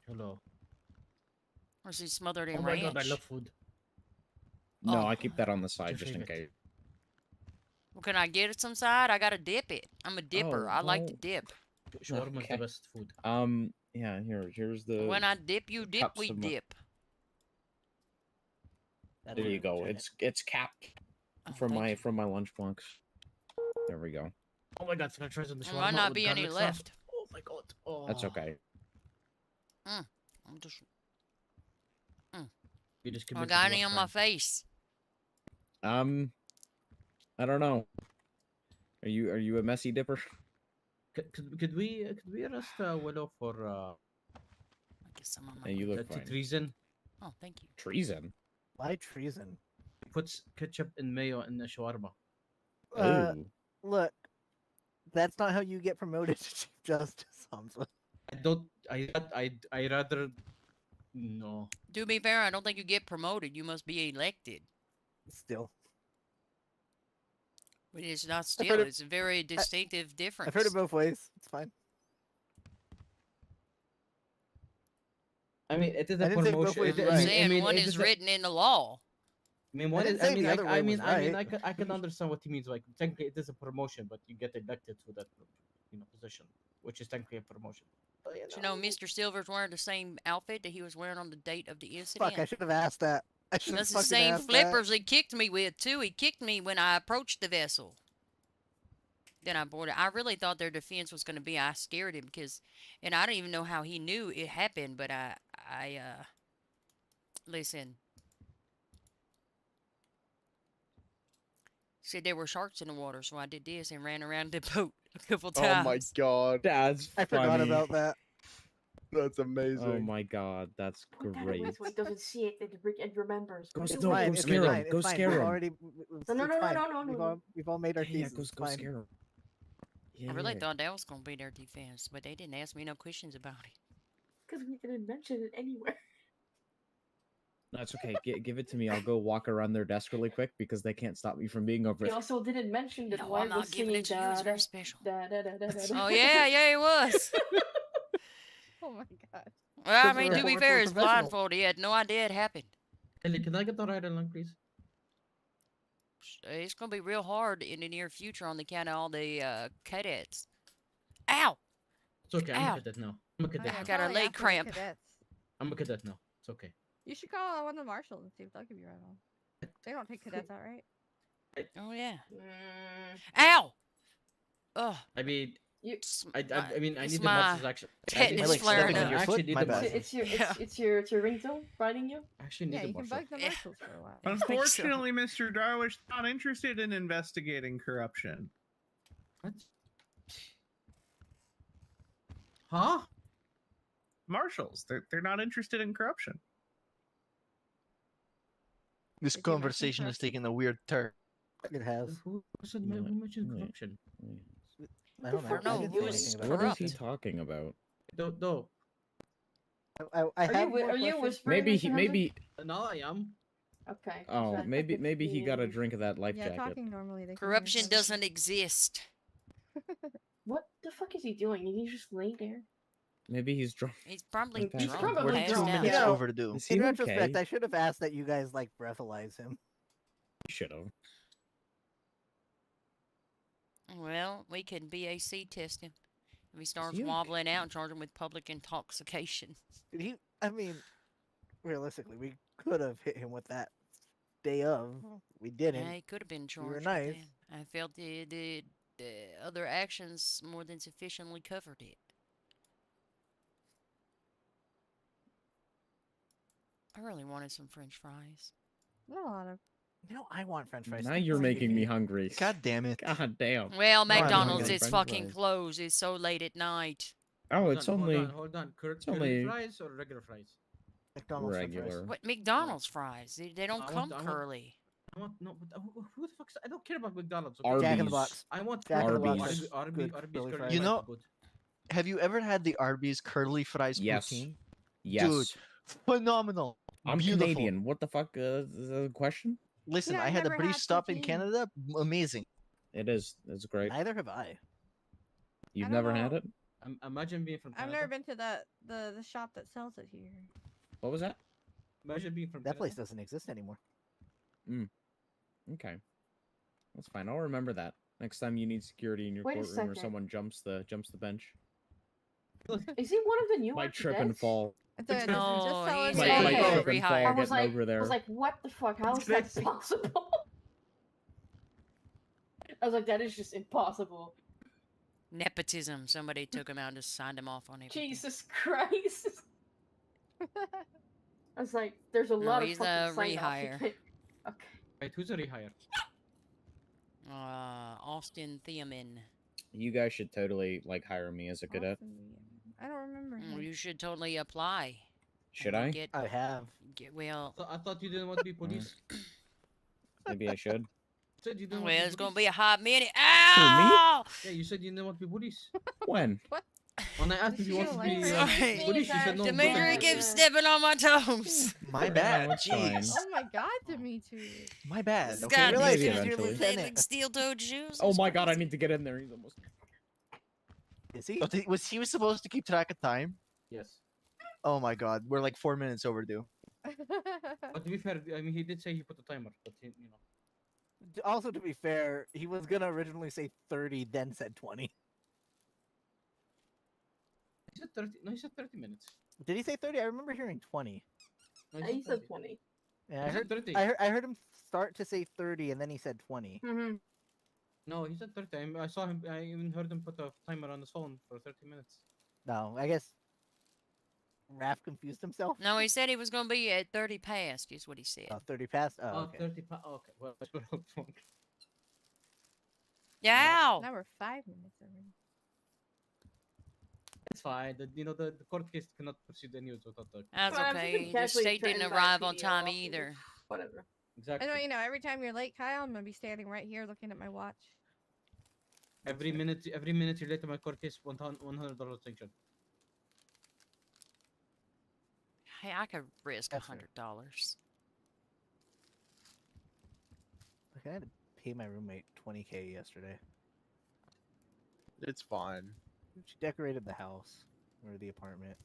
Hello. Or is he smothered in Oh my ranch? god, I love food. No, Oh. I keep that on the side your just in favorite? case. Well, can I get it some side? I gotta dip it. I'm a dipper. Oh, I like to well, dip. Shawarma's Okay. the best food. Yeah. Here's the. When I dip, you dip, cups we of my- dip. There you go. It's capped Oh, from thank my you. lunchbox. There we go. Oh my god, can I try some of the There shawarma might not with be any garlic sauce? left. Oh my god. Oh. That's okay. I'm just. You just I committed got war any on my crime. face. I don't know. Are you a messy dipper? Could we arrest Willow for I guess some on my. Yeah, you look fine. treason? Oh, thank you. Treason. Why treason? Puts ketchup and mayo in the shawarma. Ooh. Look, that's not how you get promoted to Chief Justice, Hamza. I don't. I rather. No. To be fair, I don't think you get promoted. You must be elected. Still. But it's not I've still. heard it- It's a very distinctive difference. I've heard it both ways. It's fine. I mean, it is I a didn't say both promotion. ways It- right. I'm saying mean, one it is a- written in the law. I mean, one didn't is. say I mean, the other way was I right. can understand what he means. Like, technically, it is a promotion, but you get elected to that, position, which is technically a promotion. But, You know, Mr. Silver's wearing the same outfit that he was wearing on the date of the incident. Fuck, I should have asked that. I should have That's the fucking same asked flippers he kicked me with, too. He kicked me when I approached the vessel. Then I boarded. I really thought their defense was going to be I scared him because, and I don't even know how he knew it happened, but listen. Said there were sharks in the water, so I did this and ran around the boat a couple times. Oh my god, That's I forgot about that. that's amazing. Oh my god, that's Put that great. away so he doesn't see it and remembers. Go Put it s- It's no, away. fine. go It's scare fine. him. It's Go fine. scare We've him. already. No, no, it's no, fine. no, no, no, no. We've all made our Yeah, thesis. go It's fine. scare him. Yeah, I really yeah. thought that was going to be their defense, but they didn't ask me no questions about it. Because we didn't mention it anywhere. No, it's okay. Give it to me. I'll go walk around their desk really quick because they can't stop me from being over He it. also didn't mention that No, White I'm not was giving singing it to you. It's very special. Oh, yeah, it was. Oh my god. Well, I Because mean, we're- to be we're fair, it's professional. blindfolded. He had no idea it happened. Ellie, can I get the ride along, please? It's going to be real hard in the near future on the count of all the cadets. Ow! It's okay. I'm Ow. a cadet now. I'm a Oh, cadet. yeah, I got a probably leg after the cramp. cadets. I'm a cadet now. It's okay. You should call one of the marshals and see if they'll give you a ride on. They don't take cadets out, right? Oh, yeah. Mm, Ow! Ugh. I mean, you, I mean, I it's need the my marshals actually. tetanus I like flaring stepping on up. your actually foot? need My the bad. marshals. it's your ringtone riding you. I actually need Yeah, the you can marshals. bug the Yeah. marshals for a while. Unfortunately, Mr. Darwish not interested in investigating corruption. What? Huh? Marshals, they're not interested in corruption. This Did you mention conversation is corruption? taking a weird turn. It has. Who said No, who mentioned wait. corruption? I don't know. fuck? I don't know. didn't Who say is anything What about is he corrupt? talking about? I don't know. it. I have more Are you questions. whispering? Maybe Mr. he Hamza? maybe. Now I am. Okay. Oh, so I maybe think maybe he got a the- drink of that life Yeah, jacket. talking normally. They can hear Corruption each other. doesn't exist. What the fuck is he doing? Did he just lay there? Maybe he's drunk. He's probably He's drunk. probably We're passed 2 out. minutes You know, overdue. Is he In okay? retrospect, I should have asked that you guys like breathalyze him. Should have. Well, we can BAC test him. If he starts he okay? wobbling out and charge him with public intoxication. Did he? I mean, realistically, we could have hit him with that day of. We didn't. Yeah, he could have been charged. were with nice. that. I felt the other actions more than sufficiently covered it. I really wanted some French fries. Not a lot of. You know, I want French fries. Now Thank you're you. making me hungry. God damn it. God damn. Well, No, I don't McDonald's like is French fucking fries. closed. It's so late at night. Oh, Hold it's on, only Hold on. it's Curly only fries or regular fries? McDonald's French fries. regular. What McDonald's fries? They don't I come want- curly. I want no. But who the fuck? I don't care about McDonald's. Arby's. Jack in the Box. I want Jack in the Arby's. Box. is Arby's good curly Philly fries. fries You know- are good. Have you ever had the Arby's curly fries Yes. poutine? Yes. Dude, phenomenal. I'm Beautiful. Canadian. What the fuck is the question? Listen, Yeah, I I've had a never brief had stop in poutine. Canada. Amazing. It is. It's great. Neither have I. You've don't never had know. it? Imagine being from I've Canada. never been to the shop that sells it here. What was that? Imagine being from That Canada. place doesn't exist anymore. Okay. That's fine. I'll remember that next time you need security in your Wait a courtroom or second. someone jumps the bench. Is he one of the new Might trip and architects? fall. Just No, tell he's us a Might trip and fall rehire. I was getting like, over there. what the fuck? How is that possible? I was like, that is just impossible. Nepotism. Somebody took him out and just signed him off on everything. Jesus Christ. I was like, there's a No, lot of he's fucking a sign off. rehire. Okay. Wait, who's a rehire? Austin Theomin. You guys should totally like hire me as a cadet. I don't remember him. You should totally apply. Should and I? Get, I have. Well, I thought you didn't want to be police. Maybe I should. You said you didn't well, want to it's be gonna police. be a hot minute. Who, me? Ow! Yeah, you said you didn't want to be police. When? What? When I asked if you wanted to be Sorry. police, you said no. Dimitri keeps stepping on my toes. My bad. it's fine. Jeez. Oh my god, Dimitri. My bad. This Okay. guy Maybe needs eventually. like steel-toed shoes. Oh my god, I need to get in there. He's almost. Is he? Was he supposed to keep track of time? Yes. Oh my god, we're like 4 minutes overdue. But to be fair, I mean, he did say he put the timer, but he, you know. Also, to be fair, he was gonna originally say 30, then said 20. He said 30. No, he said 30 minutes. Did he say 30? I remember hearing 20. No, He said 20. Yeah, He said 30. I heard him start to say 30, and then he said 20. Mm-hmm. No, he said 30. I saw him. I even heard him put a timer on his phone for 30 minutes. No, I guess Raph confused himself. No, he said he was gonna be at 30 past. Is what he said. Oh, 30 past? Oh, Oh, okay. 30. Okay. Well, that's what I'm wrong. Yeah. Now we're 5 minutes already. It's fine. The court case cannot proceed anyways without the. That's Well, I'm just okay. gonna The casually state didn't threaten by arrive on PDO time officers. either. Whatever. Exactly. I know, every time you're late, Kyle, I'm gonna be standing right here looking at my watch. Every minute you're late to my court case, $100 sanction. Hey, I could risk That's fair. $100. Like, I had to pay my roommate $20K yesterday. It's fine. She decorated the house or the apartment.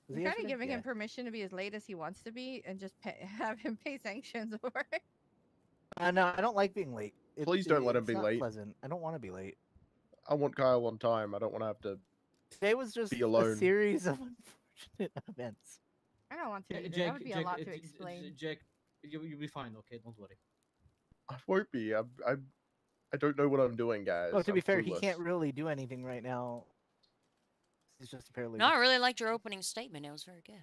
Was You're he kind of yesterday? giving Yeah. him permission to be as late as he wants to be, and just have him pay sanctions for it. No, I don't like being late. Please don't let him it's be not late. Pleasant. I don't want to be late. I want Kyle on time. I don't want to have to. Today was just Be a alone. series of unfortunate events. I don't want to. Yeah, Either. Jack, That would be a lot to explain. Jack, you'll be fine. Okay, don't worry. I won't be. I don't know what I'm doing, guys. Oh, to be I'm fair, he clueless. can't really do anything right now. He's just apparently. No, I really liked your opening statement. It was very good.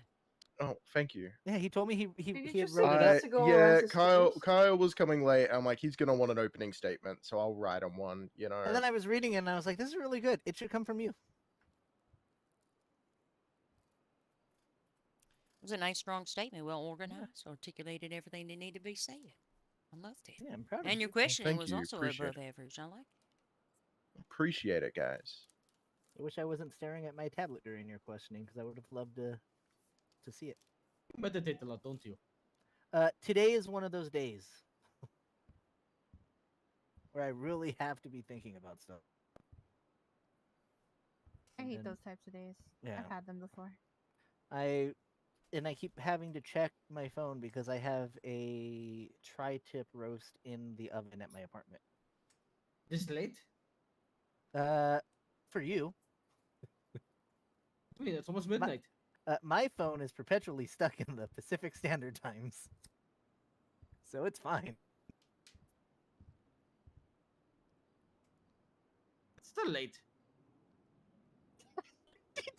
Oh, thank you. Yeah, he told me he Did you had just say wrote he it has up. to go Yeah, arrest his Kyle. friends? Kyle was coming late. I'm like, he's gonna want an opening statement, so I'll write him one. You know. And then I was reading it and I was like, this is really good. It should come from you. It was a nice, strong statement, well organized, articulated everything that needed to be said. I loved it. Yeah, I'm proud of And you. your questioning thank was you, also appreciate above average. I like it. Appreciate it, guys. I wish I wasn't staring at my tablet during your questioning because I would have loved to see it. You meditate a lot, don't you? Today is one of those days where I really have to be thinking about stuff. I And hate then- those types of days. Yeah. I've had them before. I keep having to check my phone because I have a tri-tip roast in the oven at my apartment. This late? For you, I mean, it's almost midnight. my phone is perpetually stuck in the Pacific Standard Times, so it's fine. It's still late.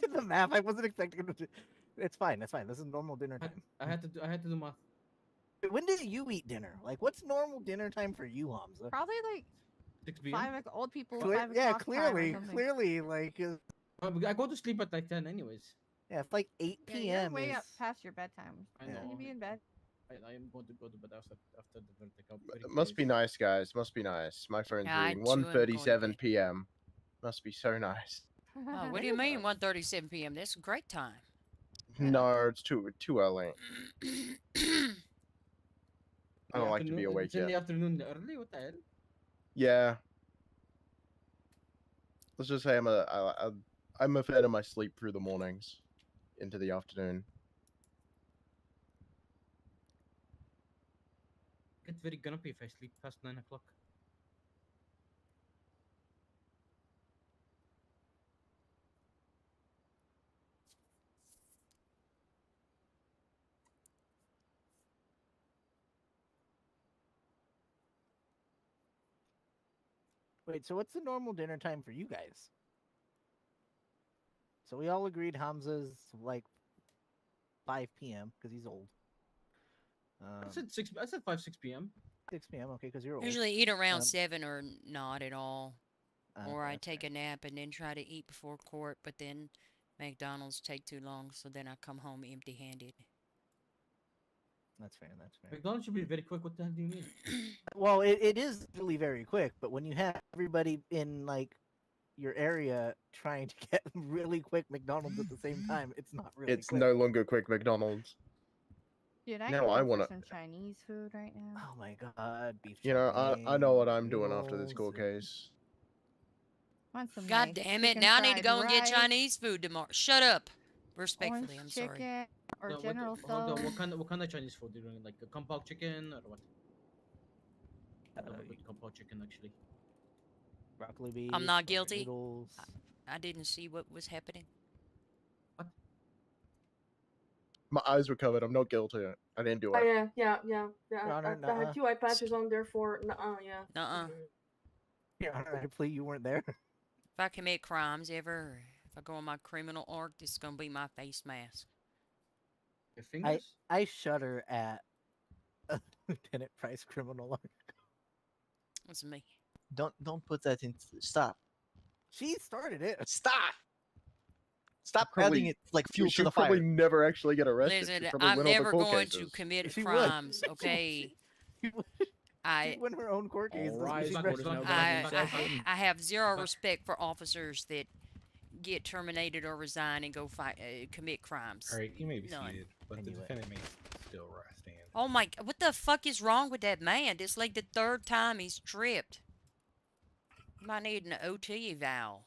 Did the math. I wasn't expecting him to. It's fine. It's fine. This is normal dinner time. I had to do math. When do you eat dinner? Like, what's normal dinner time for you, Hamza? Probably like 6 p.m. 5 old people. Clear- 5 yeah, o'clock time or something. clearly, like, I go to sleep at like 10 anyways. yeah, it's like 8 Yeah, p.m. you're way is... up past your bedtime. I Yeah. know. You be in bed. I am going to go to bed after the verdict. I'm very It must be curious. nice, guys. Must be nice. My phone's Yeah, I reading too am going to 1:37 bed. p.m. Must be so nice. Oh, what do you mean 1:37 p.m.? That's a great time. No, it's too early. I don't like to be Afternoon- awake It's in the yet. afternoon early. What the hell? Yeah. Let's just say I'm a fan of my sleep through the mornings into the afternoon. I get very grumpy if I sleep past 9 o'clock. Wait, so what's the normal dinner time for you guys? So we all agreed Hamza's like 5 p.m. because he's old. I said 6. I said 6 p.m. 6 p.m. Okay, because you're old. Usually eat around 7 or not at all. Or Okay, I take a nap and then try to eat before court, but then McDonald's take too long, so then I come home empty-handed. That's fair. That's fair. McDonald's should be very quick. What the hell do you mean? Well, it is really very quick, but when you have everybody in like your area trying to get really quick McDonald's at the same time, it's not really. It's quick. no longer quick McDonald's. Dude, I No, could I go for wanna- some Chinese food right now. Oh my god, beef. You know, I know what I'm doing noodles after this court case. Want some God nice damn it! chicken Now I need to fried go and get rice, Chinese food tomorrow. Shut up. Respectfully, orange I'm sorry. chicken, or No, General hold on, Tso's. what kind of Chinese food are you doing? Like a kung pao chicken or what? I don't know Uh, about kung pao chicken actually. broccoli beef. I'm not or guilty. Noodles. I didn't see what was happening. My eyes were covered. I'm not guilty. I didn't do Oh it. yeah. Your Honor, I had 2 eye patches on there for yeah. Nuh-uh. Your Honor, I plea you weren't there. If I commit crimes ever, if I go on my criminal arc, this is gonna be my face mask. Your fingers? I shudder at Lieutenant Price criminal arc. That's me. Don't put that in. Stop. She started it. Stop adding it like fuel to She'll the probably fire. never actually get arrested. Listen, She'll probably I'm win all the never court going to cases. commit She would. crimes, okay? She'd I win her own court case. All rise, court is now back in session. I have zero respect for officers that get terminated or resign and go fight commit crimes. All right, you may be None. seated, but the defendant may still stand. Oh my! What the fuck is wrong with that man? It's like the 3rd time he's tripped. You might need an OT eval.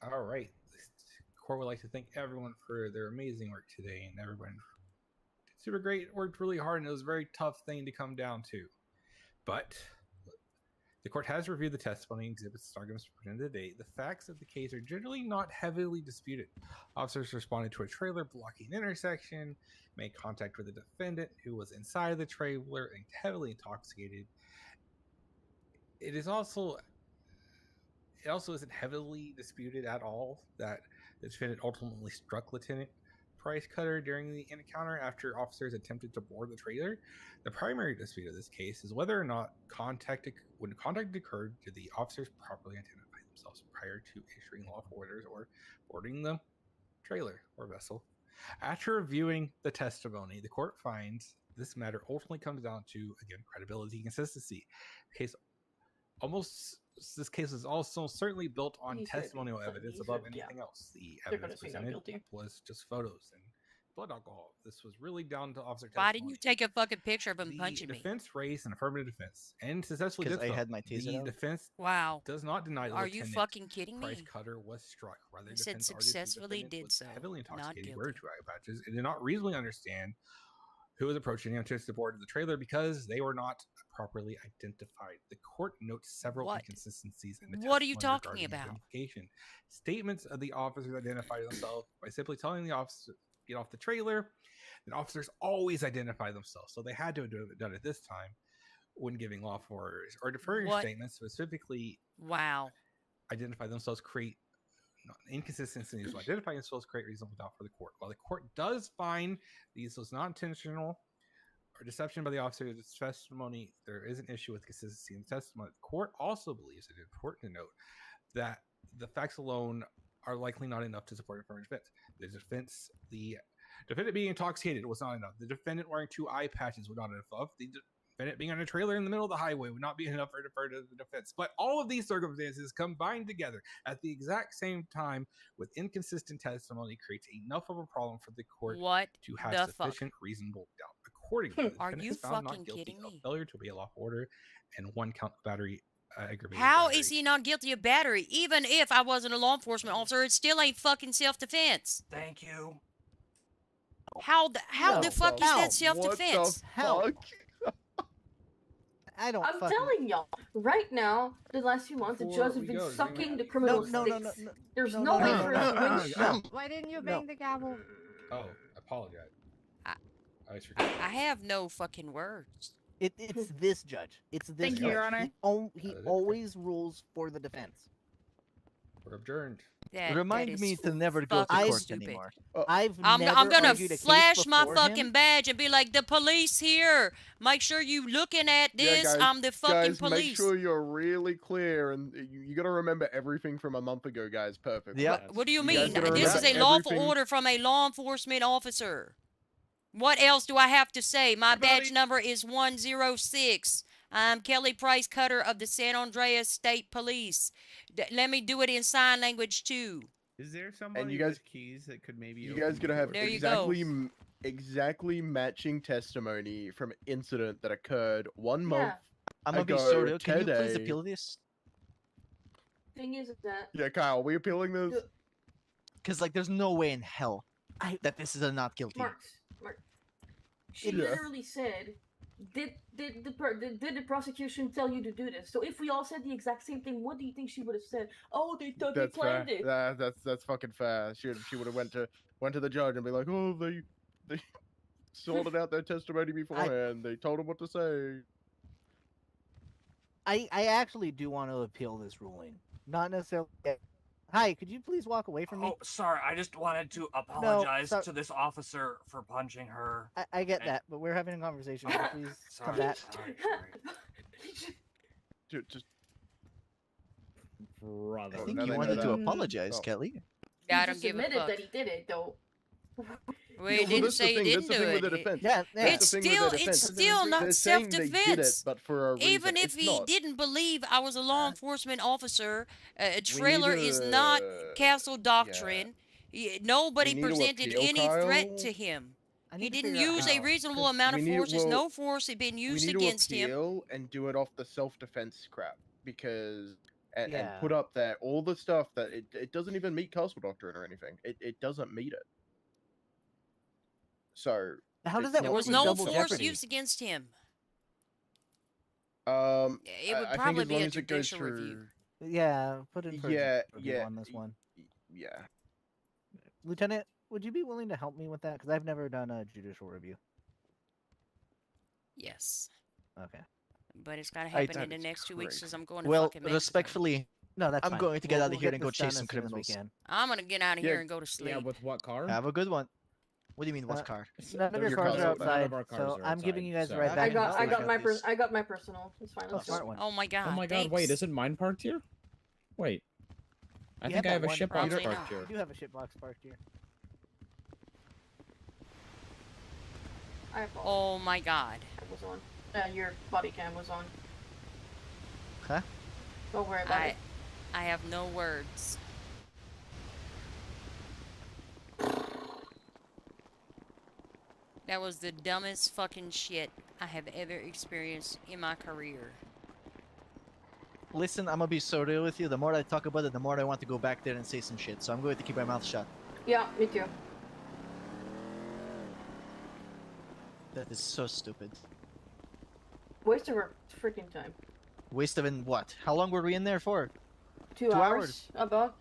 All right. The court would like to thank everyone for their amazing work today, and everyone did super great, worked really hard, and it was a very tough thing to come down to. But the court has reviewed the testimony, exhibits, and arguments presented today. The facts of the case are generally not heavily disputed. Officers responded to a trailer blocking an intersection, made contact with the defendant, who was inside the trailer and heavily intoxicated. It also isn't heavily disputed at all that the defendant ultimately struck Lieutenant Price Cutter during the encounter after officers attempted to board the trailer. The primary dispute of this case is whether or not when contact occurred, did the officers properly identify themselves prior to issuing lawful orders or boarding the trailer or vessel. After reviewing the testimony, the court finds this matter ultimately comes down to, again, credibility and consistency. This case is also certainly built on He said testimonial something, evidence he above said, anything yeah. else. The They're gonna evidence say not presented guilty. was just photos and blood alcohol. This was really down to officer Why testimony. didn't you take a fucking picture of him The punching me? defense raised an affirmative defense and successfully did Because I so. had my taser The out. defense Wow. does not deny Are you Lieutenant fucking kidding Price me? Cutter was struck. Rather, I said defense argues the successfully defendant did was so, heavily not intoxicated, wearing guilty. 2 eye patches, and did not reasonably understand who was approaching him to board the trailer because they were not properly identified. The court notes several What? inconsistencies in the What are you testimony talking regarding about? identification. Statements of the officers identify themselves by simply telling the officer to get off the trailer. And officers always identify themselves, so they had to have done it this time when giving lawful orders or deferring What? statements specifically. Wow. Identify themselves, create inconsistencies. Identify themselves, create reasonable doubt for the court. While the court does find these was not intentional or deception by the officer's testimony, there is an issue with consistency in the testimony. The court also believes it is important to note that the facts alone are likely not enough to support affirmative defense. The defendant being intoxicated was not enough. The defendant wearing 2 eye patches was not enough. The defendant being on a trailer in the middle of the highway would not be enough for affirmative defense. But all of these circumstances combined together at the exact same time with inconsistent testimony creates enough of a problem for the court What to have the fuck? sufficient reasonable doubt. Accordingly, the Are defendant you is found fucking not guilty kidding of me? failure to obey a lawful order and 1 count of battery aggravated How battery. is he not guilty of battery? Even if I wasn't a law enforcement officer, it still ain't fucking self-defense. Thank you. How the fuck is that self-defense? How? I don't. I'm fucking... telling y'all, right now, the last few months, the Before judge has we been go, sucking the no, criminal no, no, sticks. no, There's no, no no, way no, for no, us to no, win no, shit. no. Why didn't you No. bang the gavel? Oh, apologize. always forget. I have no fucking words. It's this judge. It's this Thank you, judge. Your Honor. He That is always rules for the defense. We're adjourned. That Remind me is to never go to fucking court stupid. anymore. I'm never gonna argued a case flash my before fucking him. badge and be like, the police here. Make sure you looking at this. guys, I'm the fucking guys, police. make sure you're really clear, and you got to remember everything from a month ago, guys. Perfect. Yeah. What do you You guys mean? gotta This is a remember lawful everything- order from a law enforcement officer. What else do I have to say? My badge Everybody- number is 106. I'm Kelly Price Cutter of the San Andreas State Police. Let me do it in sign language too. Is there somebody guys- with keys that could maybe? You open guys the gonna have door? There you exactly go. exactly matching testimony from an incident that occurred 1 month. I'm gonna be ago so real. Can you please today. appeal this? Thing is that Yeah, Kyle, we appealing this? Because like, there's no way in hell that this is a not guilty. Mark, she Yeah. literally said, did the prosecution tell you to do this? So if we all said the exact same thing, what do you think she would have said? Oh, they thought we That's fair. planned it. That's fucking fair. She would have went to the judge and be like, oh, they sorted out their testimony beforehand. They told him what to say. I actually do want to appeal this ruling. Not necessarily. Hi, could you please walk away from me? Oh, sorry. I just wanted to apologize so- to this officer for punching her. I get and- that, but we're having a conversation. Could you please come Sorry, back? sorry. Dude, just Brother. I think now you they know wanted to that. apologize, Oh. Kelly. Yeah, I He don't just give a admitted fuck. that he did it, though. We well, didn't that's the say he thing. didn't That's the do thing with it. the defense. Yeah, yeah. It's That's the thing with their still, it's defense. still not They're saying they did it, self-defense. but for a reason. Even if It's he not. didn't believe I was a law enforcement officer, a trailer is not castle doctrine. Nobody We need to presented appeal, any threat Kyle. to him. I He need to didn't figure out use a how, reasonable 'cause amount we of need- force. There's well, no force had been We used need against to him. appeal and do it off the self-defense crap because and Yeah. put up there all the stuff that it doesn't even meet castle doctrine or anything. It doesn't meet it. So How does it's that There work was with no double force jeopardy? used against him. It It would I probably think as be long a as it goes judicial through, review. Yeah, put in for a yeah, review yeah, on this one. yeah. Lieutenant, would you be willing to help me with that? Because I've never done a judicial review. Yes. Okay. But it's gotta I happen in thought the next 2 weeks crazy. because I'm going to Well, fucking Mexico. respectfully, No, that's I'm fine. going to get We'll- out of we'll here get and go this chase done some as soon as we criminals. can. I'm gonna get out of Yeah, here and go to sleep. Yeah, with what car? Have a good one. What do you mean, what Uh, car? None of your There's cars cars are outside. None outside, of our cars so are I'm giving you guys outside, a ride so- back. I to got the I got station. my this. I got my personal. It's fine. Oh, Let's smart go. one. Oh my god. Oh my god, wait, thanks. isn't mine parked here? Wait. I You think I that have a one shipbox Probably parked not. here. You do have a shipbox parked here. I apologize. Oh my god. It was on. Your body cam was on. Huh? Don't worry about it. I have no words. That was the dumbest fucking shit I have ever experienced in my career. Listen, I'm gonna be so real with you. The more I talk about it, the more I want to go back there and say some shit. So I'm going to keep my mouth shut. Yeah, me too. That is so stupid. Waste of our freaking time. Waste of in what? How long were we in there for? 2 2 hours. hours. About.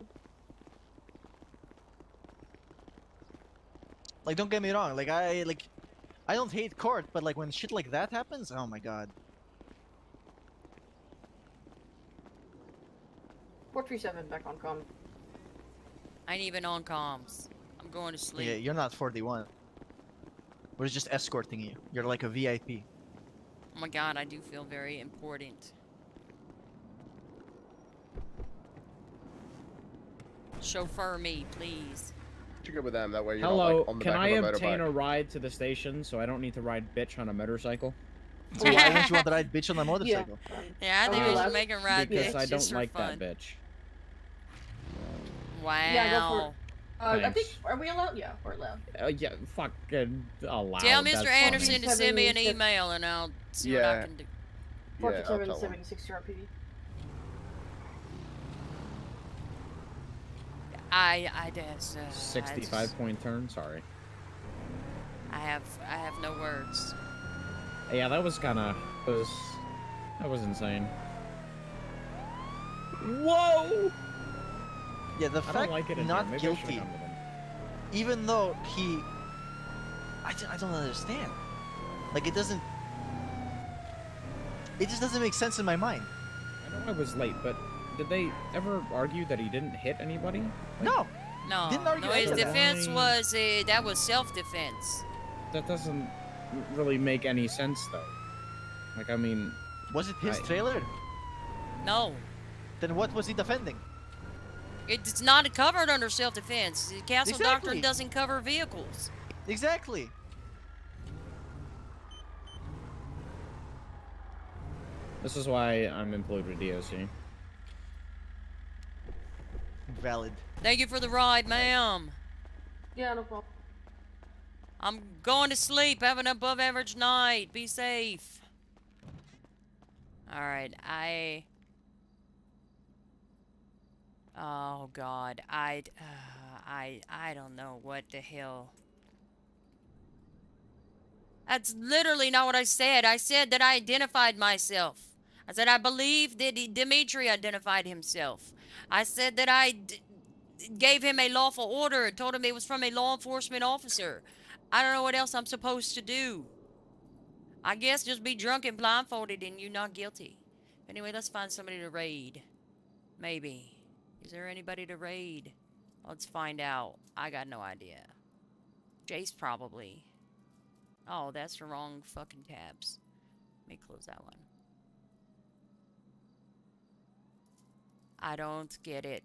Like, don't get me wrong. Like, I don't hate court, but like when shit like that happens, oh my god. 437 back on com. I ain't even on comms. I'm going to sleep. Yeah, you're not 41. We're just escorting you. You're like a VIP. Oh my god, I do feel very important. Chauffeur me, please. You go with them. That way you're Hello, not like on the can back I of a obtain motorbike. a ride to the station so I don't need to ride bitch on a motorcycle? So why wouldn't you want to ride bitch on a motorcycle? Yeah, I think Are we we should allowed? make him ride Because bitch I just don't for like fun. that bitch. Wow. Yeah, go for it. I think Thanks. are we allowed? Yeah, we're allowed. Yeah, fucking allowed. Tell that's Mr. fine. Anderson to send me an 77. email and I'll see what I Yeah. can do. Yeah, I'll 437 tell 'em. 76 RPD. I just 65-point turn. Sorry. I have no words. Yeah, that was kind of that was insane. Whoa! Yeah, the I don't fact like it in not here. Maybe I should've guilty, gone with him. even though he I don't understand. Like it doesn't. It just doesn't make sense in my mind. I know I was late, but did they ever argue that he didn't hit anybody? No. No, Didn't argue no. His any of that. defense was that was self-defense. That doesn't really make any sense, though. Like, I mean, Was it his trailer? No. Then what was he defending? It's not covered under self-defense. The castle Exactly. doctrine doesn't cover vehicles. Exactly. This is why I'm employed with DOC. Valid. Thank you for the ride, ma'am. Yeah, no problem. I'm going to sleep. Have an above average night. Be safe. Alright, oh god, I don't know what the hell. That's literally not what I said. I said that I identified myself. I said I believe that Dimitri identified himself. I said that I gave him a lawful order and told him it was from a law enforcement officer. I don't know what else I'm supposed to do. I guess just be drunk and blindfolded and you're not guilty. Anyway, let's find somebody to raid. Maybe. Is there anybody to raid? Let's find out. I got no idea. Jace probably. Oh, that's the wrong fucking tabs. Let me close that one. I don't get it.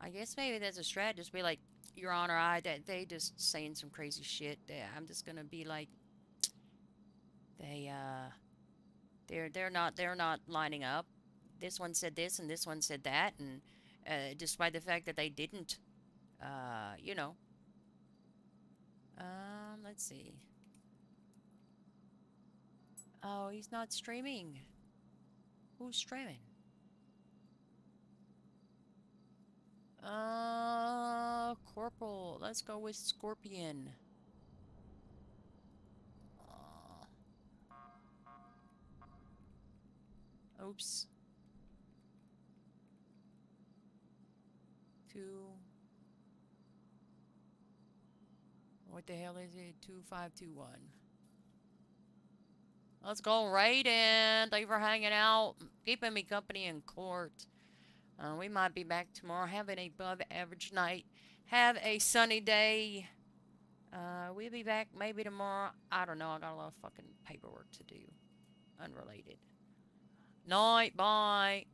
I guess maybe that's a strat. Just be like, Your Honor, they just saying some crazy shit. I'm just gonna be like, they're not lining up. This one said this and this one said that, and despite the fact that they didn't, you know. Let's see. Oh, he's not streaming. Who's streaming? Corporal. Let's go with Scorpion. Oops. 2. What the hell is it? 2521. Let's go, Raiden. Thank you for hanging out, keeping me company in court. We might be back tomorrow. Have an above average night. Have a sunny day. We'll be back maybe tomorrow. I don't know. I got a lot of fucking paperwork to do. Unrelated. Night. Bye.